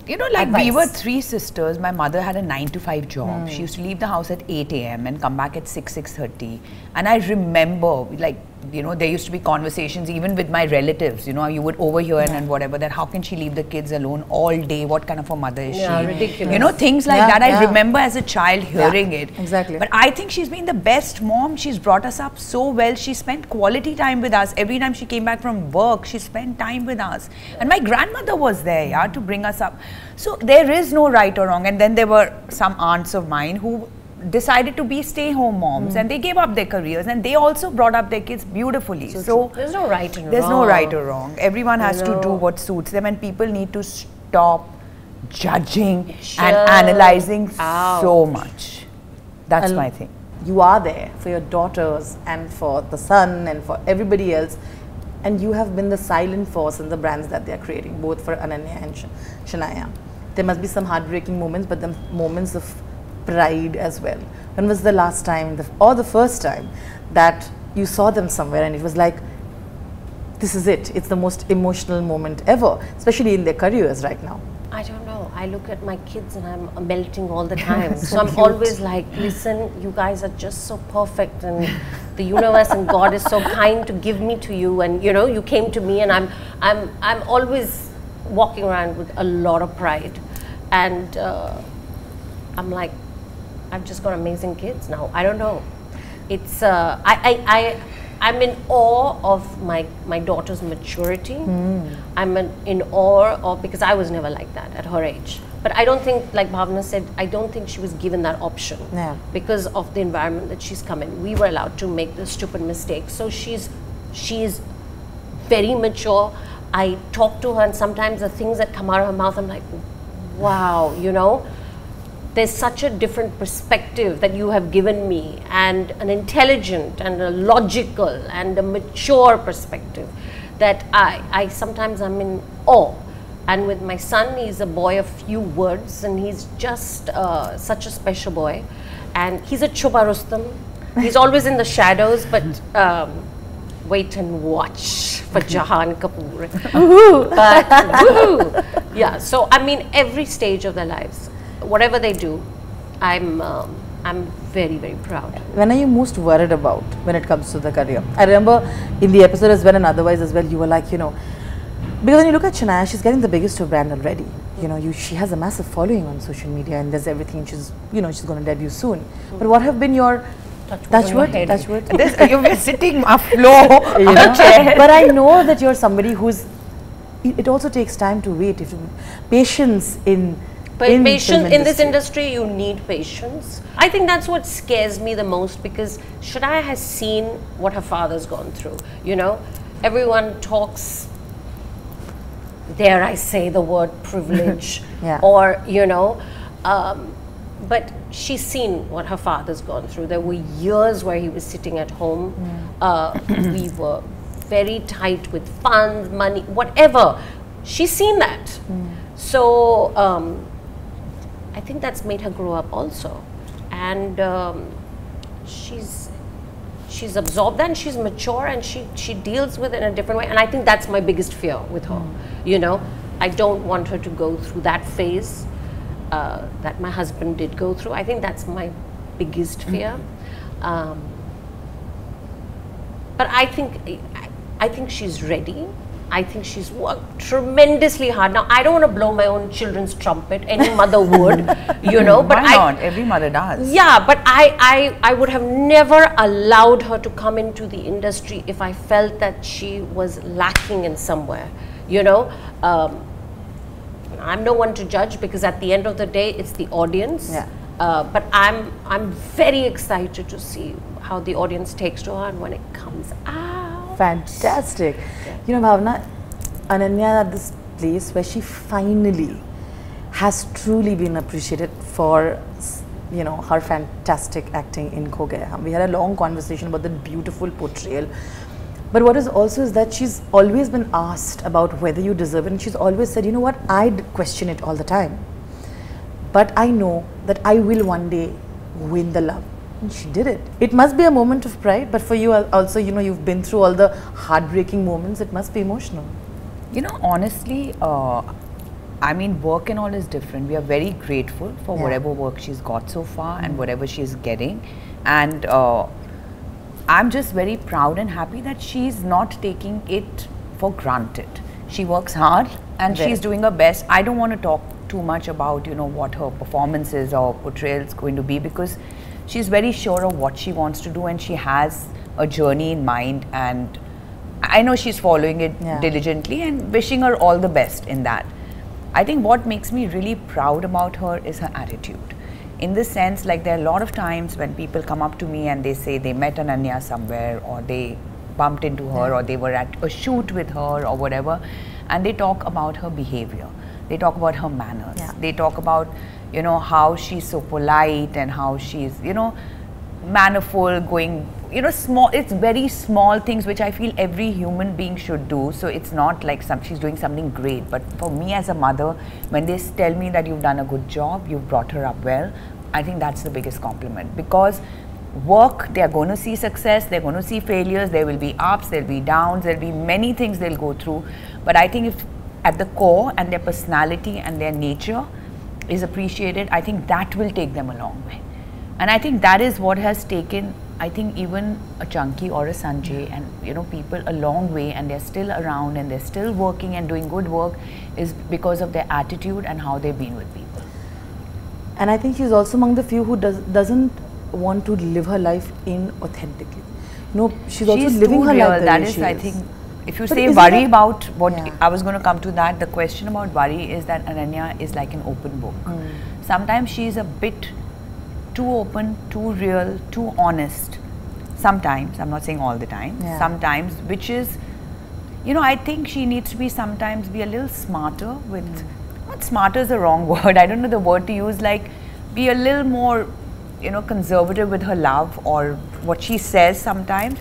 You know, like we Advice. were three sisters. My mother had a 9-to-5 job. She used to leave the house at 8 a.m. and come back at 6:30. And I remember, like, you know, there used to be conversations even with my relatives, you know, you would overhear and whatever, that how can she leave the kids alone all day? What kind of a mother is she? Ridiculous. You know, things like that. I remember as a child hearing it. Exactly. But I think she's been the best mom. She's brought us up so well. She spent quality time with us. Every time she came back from work, she spent time with us. And my grandmother was there, to bring us up. So there is no right or wrong. And then there were some aunts of mine who decided to be stay-home moms, and they gave up their careers, and they also brought up their kids beautifully. So there's no right and wrong. There's no right or wrong. Everyone has to do what suits them, and people need to stop judging and analyzing so much. That's my thing. You are there for your daughters and for the son and for everybody else, and you have been the silent force in the brands that they are creating, both for Ananya and Shanaya. There must be some heartbreaking moments, but the moments of pride as well. When was the last time or the first time that you saw them somewhere and it was like, this is it, it's the most emotional moment ever, especially in their careers right now? I don't know. I look at my kids and I'm melting all the time. So I'm always like, listen, you guys are just so perfect, and the universe and God is so kind to give me to you, and you know, you came to me, and I'm always walking around with a lot of pride, and I'm like, I've just got amazing kids now. I don't know. It's I'm in awe of my daughter's maturity. I'm in awe of, because I was never like that at her age. But I don't think, like Bhavana said, I don't think she was given that option because of the environment that she's come in. We were allowed to make the stupid mistakes. So she's very mature. I talk to her, and sometimes the things that come out of her mouth, I'm like, wow, you know. There's such a different perspective that you have given me, and an intelligent and a logical and a mature perspective that I sometimes I'm in awe. And with my son, he's a boy of few words, and he's just such a special boy, and he's a Chupa Rustam. He's always in the shadows, but wait and watch for Jahan Kapoor. But woohoo! Yeah, so I mean, every stage of their lives, whatever they do, I'm very, very proud. When are you most worried about when it comes to the career? I remember in the episode as well, and otherwise as well, you were like, you know, because when you look at Shanaya, she's getting the biggest of brand already. You know, she has a massive following on social media, and there's everything. She's going to debut soon. But what have been your touch wood? You're sitting afloat, you know? But I know that you're somebody who's. It also takes time to wait. Patience in this industry, you need patience. I think that's what scares me the most, because Shanaya has seen what her father's gone through. You know, everyone talks, dare I say the word privilege, or you know, but she's seen what her father's gone through. There were years where he was sitting at home. We were very tight with funds, money, whatever. She's seen that. So I think that's made her grow up also, and she's absorbed that, and she's mature, and she deals with it in a different way. And I think that's my biggest fear with her. You know, I don't want her to go through that phase that my husband did go through. I think that's my biggest fear. But I think she's ready. I think she's worked tremendously hard. Now, I don't want to blow my own children's trumpet. Any mother would, you know. But why not? Every mother does. Yeah, but I would have never allowed her to come into the industry if I felt that she was lacking in somewhere, you know. I'm no one to judge, because at the end of the day, it's the audience. But I'm very excited to see how the audience takes to her and when it comes out. Fantastic. You know, Bhavana, Ananya at this place where she finally has truly been appreciated for, you know, her fantastic acting in Kho Gaya. We had a long conversation about the beautiful portrayal. But what is also is that she's always been asked about whether you deserve it, and she's always said, you know what, I'd question it all the time. But I know that I will one day win the love. And she did it. It must be a moment of pride, but for you also, you know, you've been through all the heartbreaking moments. It must be emotional. You know, honestly, I mean, work and all is different. We are very grateful for whatever work she's got so far and whatever she's getting. And I'm just very proud and happy that she's not taking it for granted. She works hard and she's doing her best. I don't want to talk too much about, you know, what her performances or portrayal is going to be, because she's very sure of what she wants to do and she has a journey in mind, and I know she's following it diligently, and wishing her all the best in that. I think what makes me really proud about her is her attitude. In the sense, like, there are a lot of times when people come up to me and they say they met Ananya somewhere, or they bumped into her, or they were at a shoot with her or whatever, and they talk about her behavior. They talk about her manners. They talk about, you know, how she's so polite and how she's, you know, mannerful, going, you know, small, it's very small things which I feel every human being should do. So it's not like she's doing something great, but for me as a mother, when they tell me that you've done a good job, you've brought her up well, I think that's the biggest compliment. Because work, they're going to see success, they're going to see failures, there will be ups, there'll be downs, there'll be many things they'll go through. But I think if at the core and their personality and their nature is appreciated, I think that will take them a long way. And I think that is what has taken, I think, even a Chunky or a Sanjay and, you know, people a long way, and they're still around and they're still working and doing good work, is because of their attitude and how they've been with people. And I think she's also among the few who doesn't want to live her life inauthentically. No, she's also living her life. That is, I think, if you say worry about what, I was going to come to that, the question about worry is that Ananya is like an open book. Sometimes she's a bit too open, too real, too honest. Sometimes, I'm not saying all the time, sometimes, which is, you know, I think she needs to be sometimes be a little smarter with, not smarter is the wrong word, I don't know the word to use, like be a little more, you know, conservative with her love or what she says sometimes.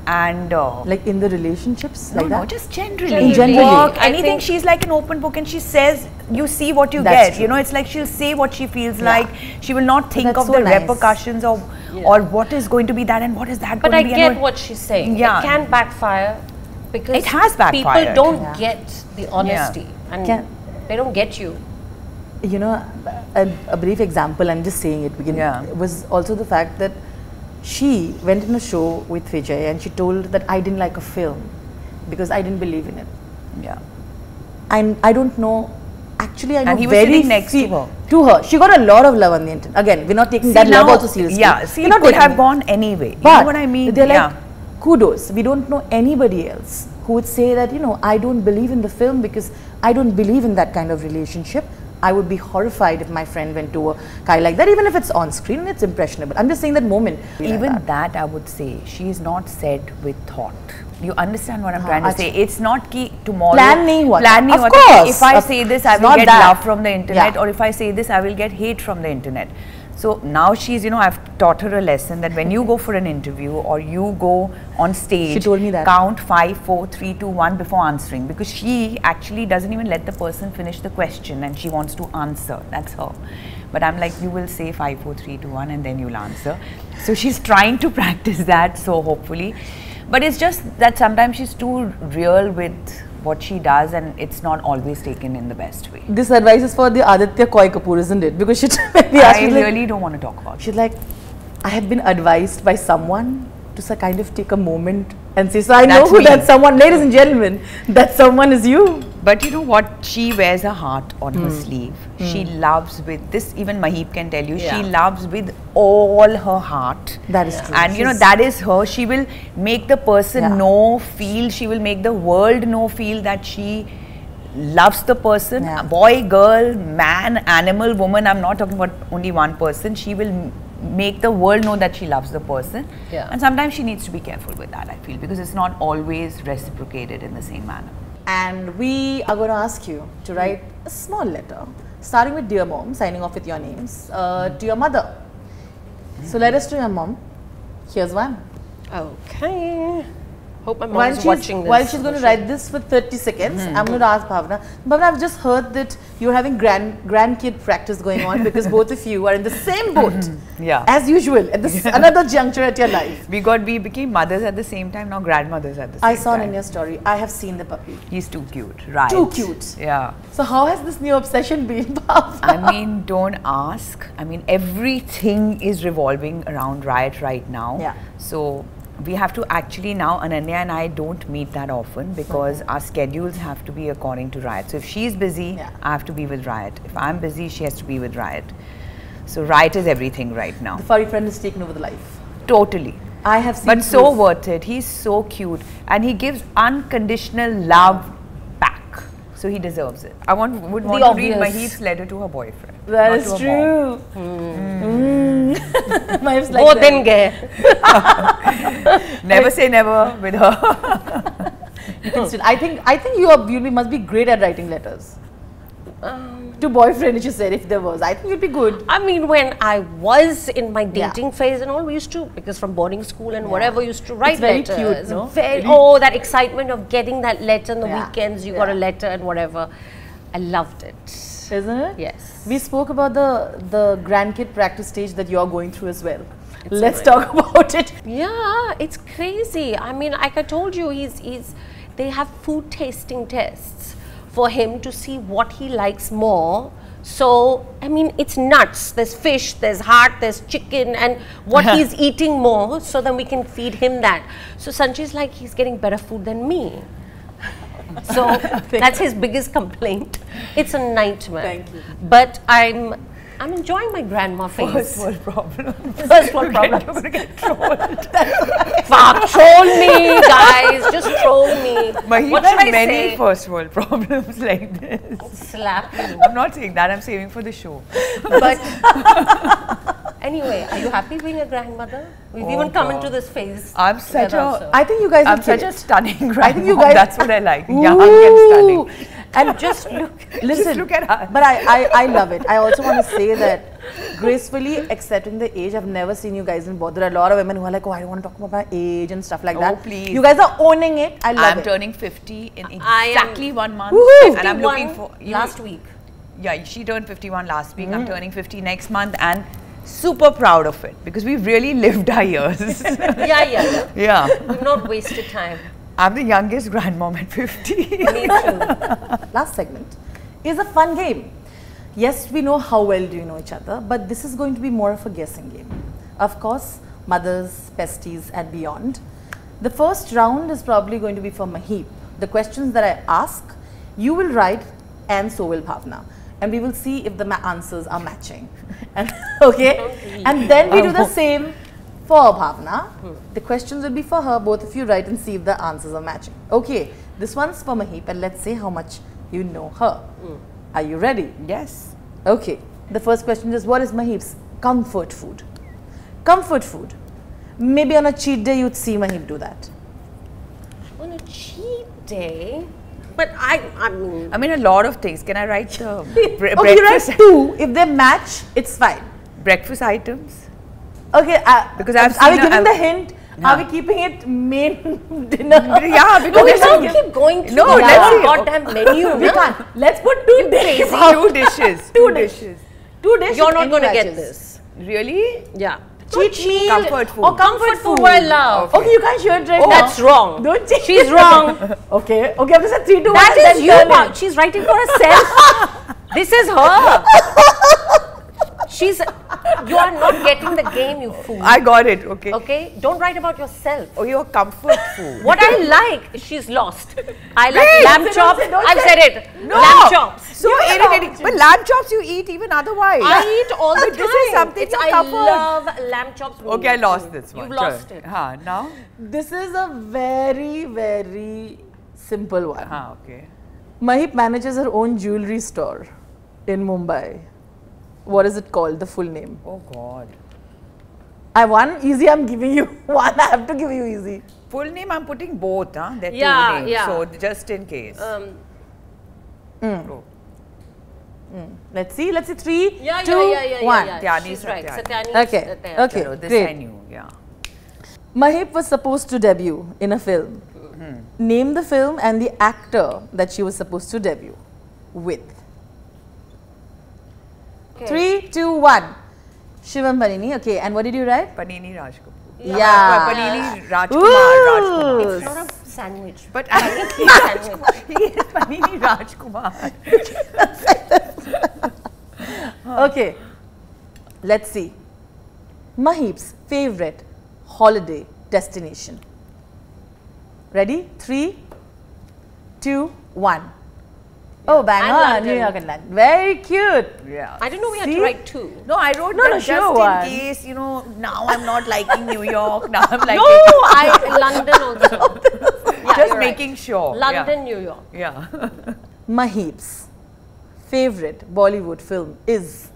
And like in the relationships, like that? No, just generally. In general, anything, she's like an open book, and she says, you see what you get. True. You know, it's like she'll say what she feels like. She will not think of the repercussions of or what is going to be that and what is that. But I get what she's saying. It can backfire because it has backfired. People don't get the honesty and they don't get you. You know, a brief example, I'm just saying it, was also the fact that she went in a show with Vijay and she told that I didn't like a film because I didn't believe in it. And I don't know, actually I know, and he was sitting next to her. She got a lot of love on the internet. Again, we're not taking that love also seriously. It could have gone anyway. But you know what I mean? They're like, kudos. We don't know anybody else who would say that, you know, I don't believe in the film because I don't believe in that kind of relationship. I would be horrified if my friend went to a guy like that, even if it's on screen and it's impressionable. I'm just saying that moment. Even that I would say, she is not said with thought. You understand what I'm trying to say? It's not ki tomorrow. Plan nahi hua. Of course. If I say this, I will get love from the internet, or if I say this, I will get hate from the internet. So now she's, you know, I've taught her a lesson that when you go for an interview or you go on stage, she told me that. Count 5, 4, 3, 2, 1 before answering, because she actually doesn't even let the person finish the question and she wants to answer. That's her. But I'm like, you will say 5, 4, 3, 2, 1 and then you'll answer. So she's trying to practice that, so hopefully. But it's just that sometimes she's too real with what she does and it's not always taken in the best way. This advice is for the Aditya Koi Kapoor, isn't it? Because she I really don't want to talk about it. She's like, I have been advised by someone to kind of take a moment and say, so I know who that someone, ladies and gentlemen, that someone is you. But you know what? She wears a heart on her sleeve. She loves with this, even Maheep can tell you, she loves with all her heart. That is true. And you know, that is her. She will make the person know, feel, she will make the world know, feel that she loves the person. Boy, girl, man, animal, woman, I'm not talking about only one person. She will make the world know that she loves the person. And sometimes she needs to be careful with that, I feel, because it's not always reciprocated in the same manner. And we are going to ask you to write a small letter, starting with Dear Mom, signing off with your names, to your mother. So let us to your mom. Here's one. Okay. Hope my mom is watching this. While she's going to write this for 30 seconds, I'm going to ask Bhavana. Bhavana, I've just heard that you're having grandkid practice going on because both of you are in the same boat. As usual, at this another juncture at your life. We became mothers at the same time, now grandmothers at the same time. I saw in your story. I have seen the puppy. He's too cute, right? Too cute. Yeah. So how has this new obsession been, Bhavana? I mean, don't ask. I mean, everything is revolving around Riot right now. So we have to actually now, Ananya and I don't meet that often because our schedules have to be according to Riot. So if she's busy, I have to be with Riot. If I'm busy, she has to be with Riot. So Riot is everything right now. The furry friend has taken over the life. Totally. I have seen. But so worth it. He's so cute and he gives unconditional love back. So he deserves it. I would want to read Maheep's letter to her boyfriend. That is true. Maheep's like Both in gay. Never say never with her. You can still, I think you must be great at writing letters. To boyfriend, you said, if there was. I think you'd be good. I mean, when I was in my dating phase and all, we used to, because from boarding school and whatever, used to write letters. It's very cute, no? Oh, that excitement of getting that letter on the weekends, you got a letter and whatever. I loved it. Isn't it? Yes. We spoke about the grandkid practice stage that you're going through as well. Let's talk about it. Yeah, it's crazy. I mean, like I told you, they have food tasting tests for him to see what he likes more. So, I mean, it's nuts. There's fish, there's heart, there's chicken, and what he's eating more, so then we can feed him that. So Sanjay's like, he's getting better food than me. So that's his biggest complaint. It's a nightmare. Thank you. But I'm enjoying my grandma phase. First world problem. First world problem. You're going to get trolled. Fuck, troll me, guys. Just troll me. Maheep What should has I many say? first world problems like this. Slap you. I'm not saying that. I'm saving for the show. But anyway, are you happy being a grandmother? We've even come into this phase. I'm such together, a. I think you guys I'm are such a stunning grandma. I think you guys. That's what I like. Young and stunning. And just listen. Just look at us. But I love it. I also want to say that gracefully accepting the age. I've never seen you guys in both. There are a lot of women who are like, oh, I don't want to talk about my age and stuff like that. Oh, please. You guys are owning it. I love I'm it. turning 50 in exactly 1 month. Woohoo! And I'm looking for last week. Yeah, she turned 51 last week. I'm turning 50 next month and super proud of it because we've really lived our years. Yeah. Yeah. We've not wasted time. I'm the youngest grandmom at 50. Me too. Last segment is a fun game. Yes, we know how well do you know each other, but this is going to be more of a guessing game. Of course, mothers, besties and beyond. The first round is probably going to be for Maheep. The questions that I ask, you will write and so will Bhavna. And we will see if the answers are matching. And, okay? And then we do the same for Bhavna. The questions will be for her, both of you write and see if the answers are matching. Okay, this one's for Maheep and let's see how much you know her. Are you ready? Yes. Okay, the first question is, what is Maheep's comfort food? Comfort food. Maybe on a cheat day you'd see Maheep do that. On a cheat day? But I mean a lot of things. Can I write the Okay, breakfast? write two. If they match, it's fine. Breakfast items. Okay, because I've are we seen giving the hint? Are we keeping it main dinner? Yeah, because we can't keep going through No, the let's whole see. goddamn menu. We can't. Let's put two dishes. Two dishes. Two dishes. Two dishes. You're not any going to get matches. this. Really? Yeah. Cheat meal. Comfort food. Or comfort food. What I love. Okay, you can't share it right now. That's wrong. Don't cheat. She's wrong. Okay, okay, I'm just 3, 2, 1. That then is you. turn Bob. it. She's writing for herself. This is her. You are not getting the game, you fool. I got it. Okay. Okay? Don't write about yourself. Oh, your comfort food. What I like, she's lost. I like Wait, lamb chops. don't I've say- said it. No. Lamb chops. So irritating. But lamb chops you eat even otherwise. I eat all the But time. this is something you I covered. love lamb chops. Okay, I lost this one. You've lost it. Now? This is a very, very simple one. Okay. Maheep manages her own jewelry store in Mumbai. What is it called? The full name. Oh God. One easy. I'm giving you one. I have to give you easy. Full name I'm putting both. They're Yeah, two names. yeah. So just in case. Oh. Let's see. 3, 2, Yeah, 1. yeah. She's right. Satyani. Okay. Okay. Chalo, this Great. I knew. Yeah. Maheep was supposed to debut in a film. Name the film and the actor that she was supposed to debut with. Okay. 3, 2, 1. Shivam Panini. Okay. And what did you write? Panini Raj Kapoor. Yeah. Panini Rajkumar. Ooh. Rajkumar. It's not a sandwich. But Sandwich. he is Panini Rajkumar. Okay. Let's see. Maheep's favorite holiday destination. Ready? 3, 2, 1. Oh, bang on, New York and London. Very cute. Yeah. I didn't know we had to write 2. No, I wrote that just in case, you know, now I'm not liking New York, now I'm liking... No, London also. Yeah, just making sure. London, New York. Yeah. Maheep's favorite Bollywood film is?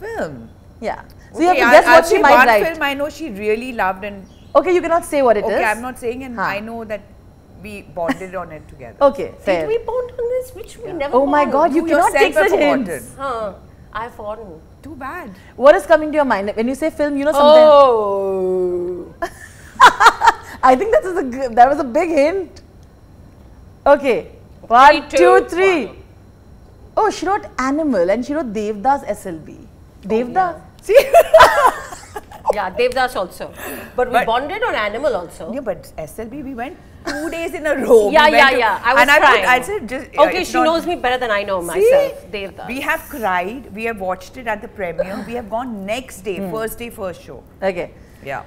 Film? Yeah. So you have to guess what she might write. One film I know she really loved and... Okay, you cannot say what it is. Okay, I'm not saying, and I know that we bonded on it together. Okay, fair. Did we bond on this? Which we never Oh my God, you cannot take such hints. I've forgotten. Too bad. What is coming to your mind? When you say film, you know something. Oh. I think that was a big hint. Okay. 1, 2, 3. Oh, she wrote Animal and she wrote Devdas SLB. Devdas? See? Yeah, Devdas also. But we bonded on Animal also. Yeah, but SLB we went 2 days in a row. Yeah, I was crying. I said just... Okay, she knows me better than I know myself. Devdas. We have cried. We have watched it at the premiere. We have gone next day, first day, first show. Okay. Yeah.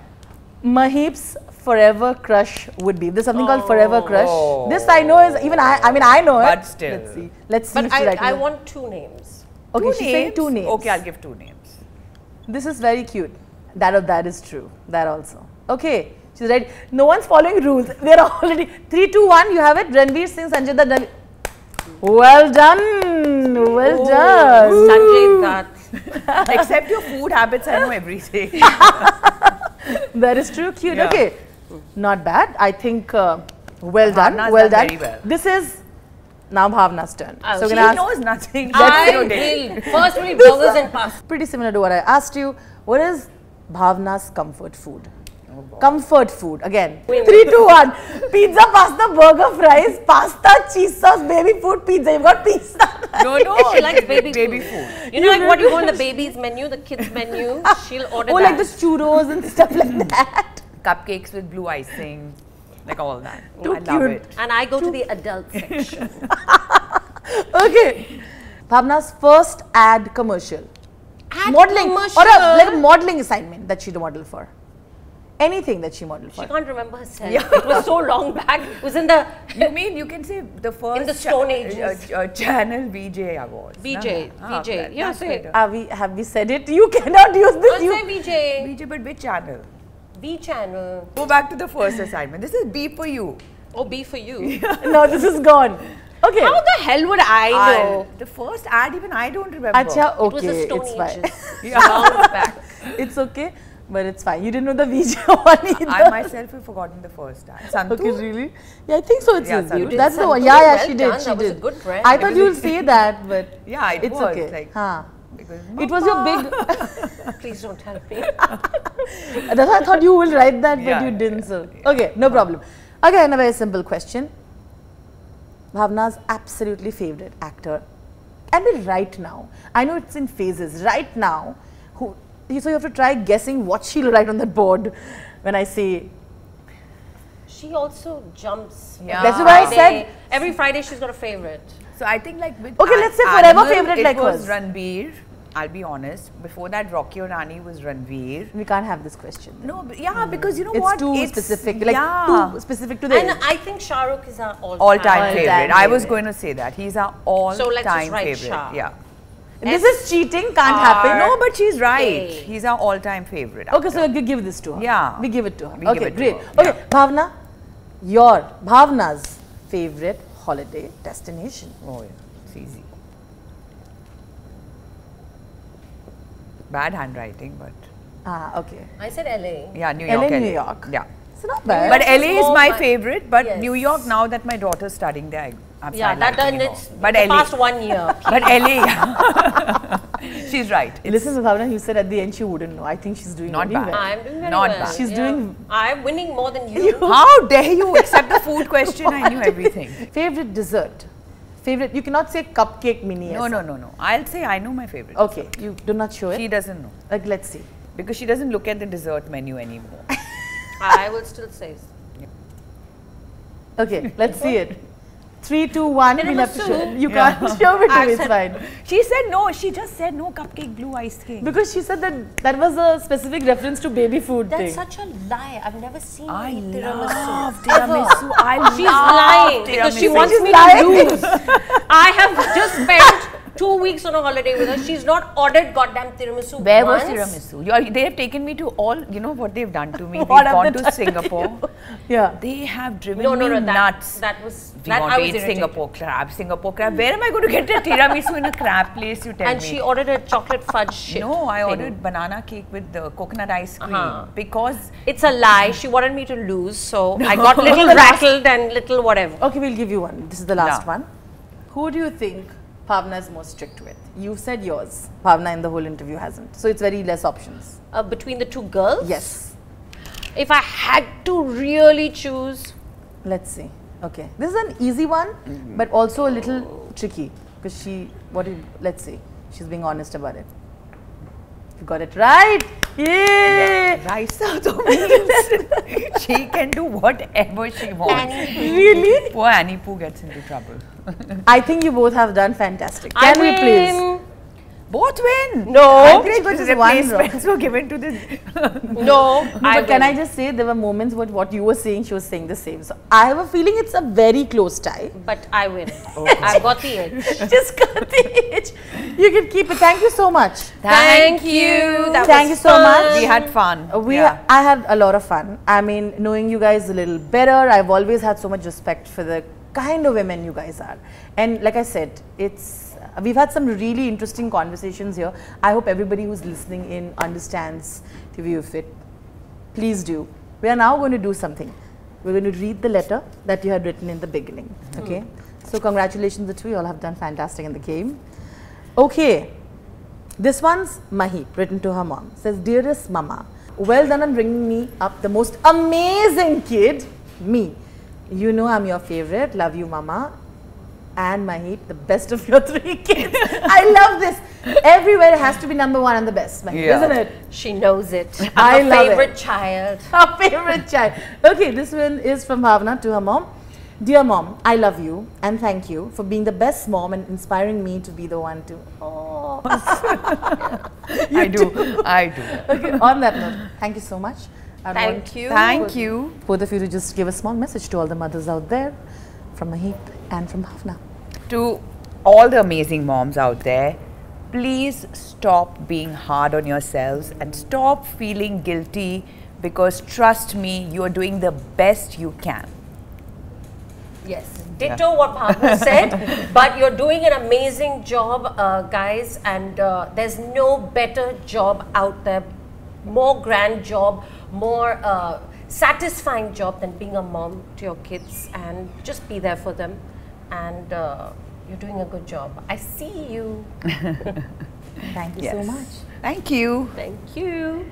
Maheep's forever crush would be. There's something called forever crush. This I know is, even I mean I know it. But still. Let's see. But I want 2 names. Okay, she's saying 2 names. Okay, I'll give 2 names. This is very cute. That is true. That also. Okay. She's right. No one's following rules. They're already 3, 2, 1. You have it. Ranveer Singh, Sanjay Dutt. Well done. Well done. Sanjay Dutt. Except your food habits, I know everything. That is true. Cute. Yeah. Okay. Not bad. I think well done. Bhavana's Well done. Very well. This is now Bhavana's turn. So she knows nothing. I will. First we burgers and pasta. Pretty similar to what I asked you. What is Bhavana's comfort food? Comfort food. Again. 3, 2, 1. Pizza, pasta, burger, fries, pasta, cheese sauce, baby food, pizza. You've got pizza. No. She likes baby food. food. You know, like what you go in the baby's menu, the kids' menu, she'll order that. Oh, like the churros and stuff like that. Cupcakes with blue icing. Like all that. Too I cute. love it. And I go to the adult section. Okay. Bhavana's first ad commercial. Modeling commercial? Or like a modeling assignment that she modeled for. Anything that she modeled for. She can't remember herself. Yeah. It was so long back. It was in the... You mean you can say the first... In the Stone Ages. Channel VJ Awards. VJ. Yeah, say it. Have we said it? You cannot use this. Don't say VJ. VJ, but which channel? V channel. Go back to the first assignment. This is B for you. Oh, B for you. No, this is gone. Okay. How the hell would I know? The first ad, even I don't remember. Acha, okay, it was the Stone Ages. Fine. Long back. It's okay, but it's fine. You didn't know the VJ one either. I myself have forgotten the first ad. Santu? Okay, really? Yeah, I think so. It's his. Santu. That's the one. Santu, Yeah, well she done. did. She that did. was a good brand. I thought you would say that, but yeah, it it's was. okay. Like, it was your big. Please don't tell me. That's why I thought you will write that, but you didn't. So okay, no problem. Again, a very simple question. Bhavana's absolutely favorite actor, and right now, I know it's in phases. Right now, so you have to try guessing what she'll write on that board. When I say, she also jumps. Yeah. That's what I said. Every Friday she's got a favorite. So I think like with okay, let's say forever favorite like hers. It was Ranveer. I'll be honest. Before that, Rocky or Rani was Ranveer. We can't have this question. No, but yeah, because you know it's what? It's too specific. Like too specific to the. And I think Shah Rukh is our all-time favorite. I was going to say that he's our all-time favorite. Shah. Yeah. This is cheating. Can't happen. No, but she's right. He's our all-time favorite. Okay, so we give this to her. Yeah. We give it to her. We Okay, great. Okay, yeah. Bhavana, Bhavana's favorite holiday destination. Oh yeah, it's easy. Bad handwriting, but... Okay. I said LA. Yeah, New York. LA, New York. Yeah. It's not bad. But LA is my favorite, but New York, now that my daughter's studying there, I'm it's but the LA. past 1 year. But LA, she's right. Listen to Bhavana, you said at the end she wouldn't know. I think she's doing not really bad. well. I'm doing very not well. Bad. She's doing... I'm winning more than you. How dare you accept the food question? I knew everything. Favorite dessert? Favorite, you cannot say cupcake mini. No. I'll say I know my favorite. Okay, you do not show it. She doesn't know. Like, let's see. Because she doesn't look at the dessert menu I will still say. Okay, let's see it. 3, 2, 1. We'll have to Tiramisu. show. You can't show it to me. It's fine. She said no. She just said no cupcake, blue ice cream. Because she said that was a specific reference to baby food That's thing. such a lie. I've never seen I her eat love tiramisu. tiramisu. I She's love lying because she tiramisu. wants me to lose. I have just spent 2 weeks on a holiday with her. She's not ordered goddamn tiramisu Where was once. tiramisu? They have taken me to all, you know what they've done to me? They've What have gone they to done to Singapore. Yeah. They have driven No, me that nuts. was We that want I to was eat irritated. Singapore crab. Where am I going to get a tiramisu in a crab place, you tell And me? she ordered a chocolate fudge shit. No, I thing. ordered banana cake with the coconut ice cream because It's a lie. She wanted me to lose, so I got little rattled and little whatever. Okay, we'll give you one. This is the last Yeah. one. Who do you think Bhavana is most strict with? You've said yours. Bhavana in the whole interview hasn't. So it's very less options. Between the two girls? Yes. If I had to really choose, Let's see. Okay. This is an easy one, but also a little tricky. Because let's see. She's being honest about it. You got it right. Yay! Raisa means she can do whatever she wants. Really? Poor Annie Poo gets into trouble. I think you both have done fantastic. I Can we please? win. Both win. No. I think she got just one wrong. replacements were given to this. No, But can I just say there were moments what you were saying, she was saying the same. So I have a feeling it's a very close tie. But I win. I've got the edge. Just got the edge. You can keep it. Thank you so much. Thank you. That Thank was you so much. fun. We had fun. I had a lot of fun. I mean, knowing you guys a little better, I've always had so much respect for the kind of women you guys are. And like I said, we've had some really interesting conversations here. I hope everybody who's listening in understands the view of it. Please do. We are now going to do something. We're going to read the letter that you had written in the beginning. Okay. So congratulations to you all have done fantastic in the game. Okay. This one's Maheep, written to her mom. Says, "Dearest Mama, well done on bringing me up the most amazing kid, me. You know I'm your favorite. Love you, Mama. And Maheep, the best of your 3 kids." I love this. Everywhere it has to be number 1 and the best, Maheep, isn't it? She knows it. I I'm love her favorite it. child. Her favorite child. Okay, this one is from Bhavana to her mom. "Dear Mom, I love you and thank you for being the best mom and inspiring me to be the one to..." Oh. I do. Okay, on that note, thank you so much. Thank you. Thank you. Both of you to just give a small message to all the mothers out there from Maheep and from Bhavana. To all the amazing moms out there, please stop being hard on yourselves and stop feeling guilty, because trust me, you are doing the best you can. Yes, ditto what Bhavna said, but you're doing an amazing job, guys, and there's no better job out there, more grand job, more satisfying job than being a mom to your kids, and just be there for them, and you're doing a good job. I see you. Thank you so much. Thank you. Thank you.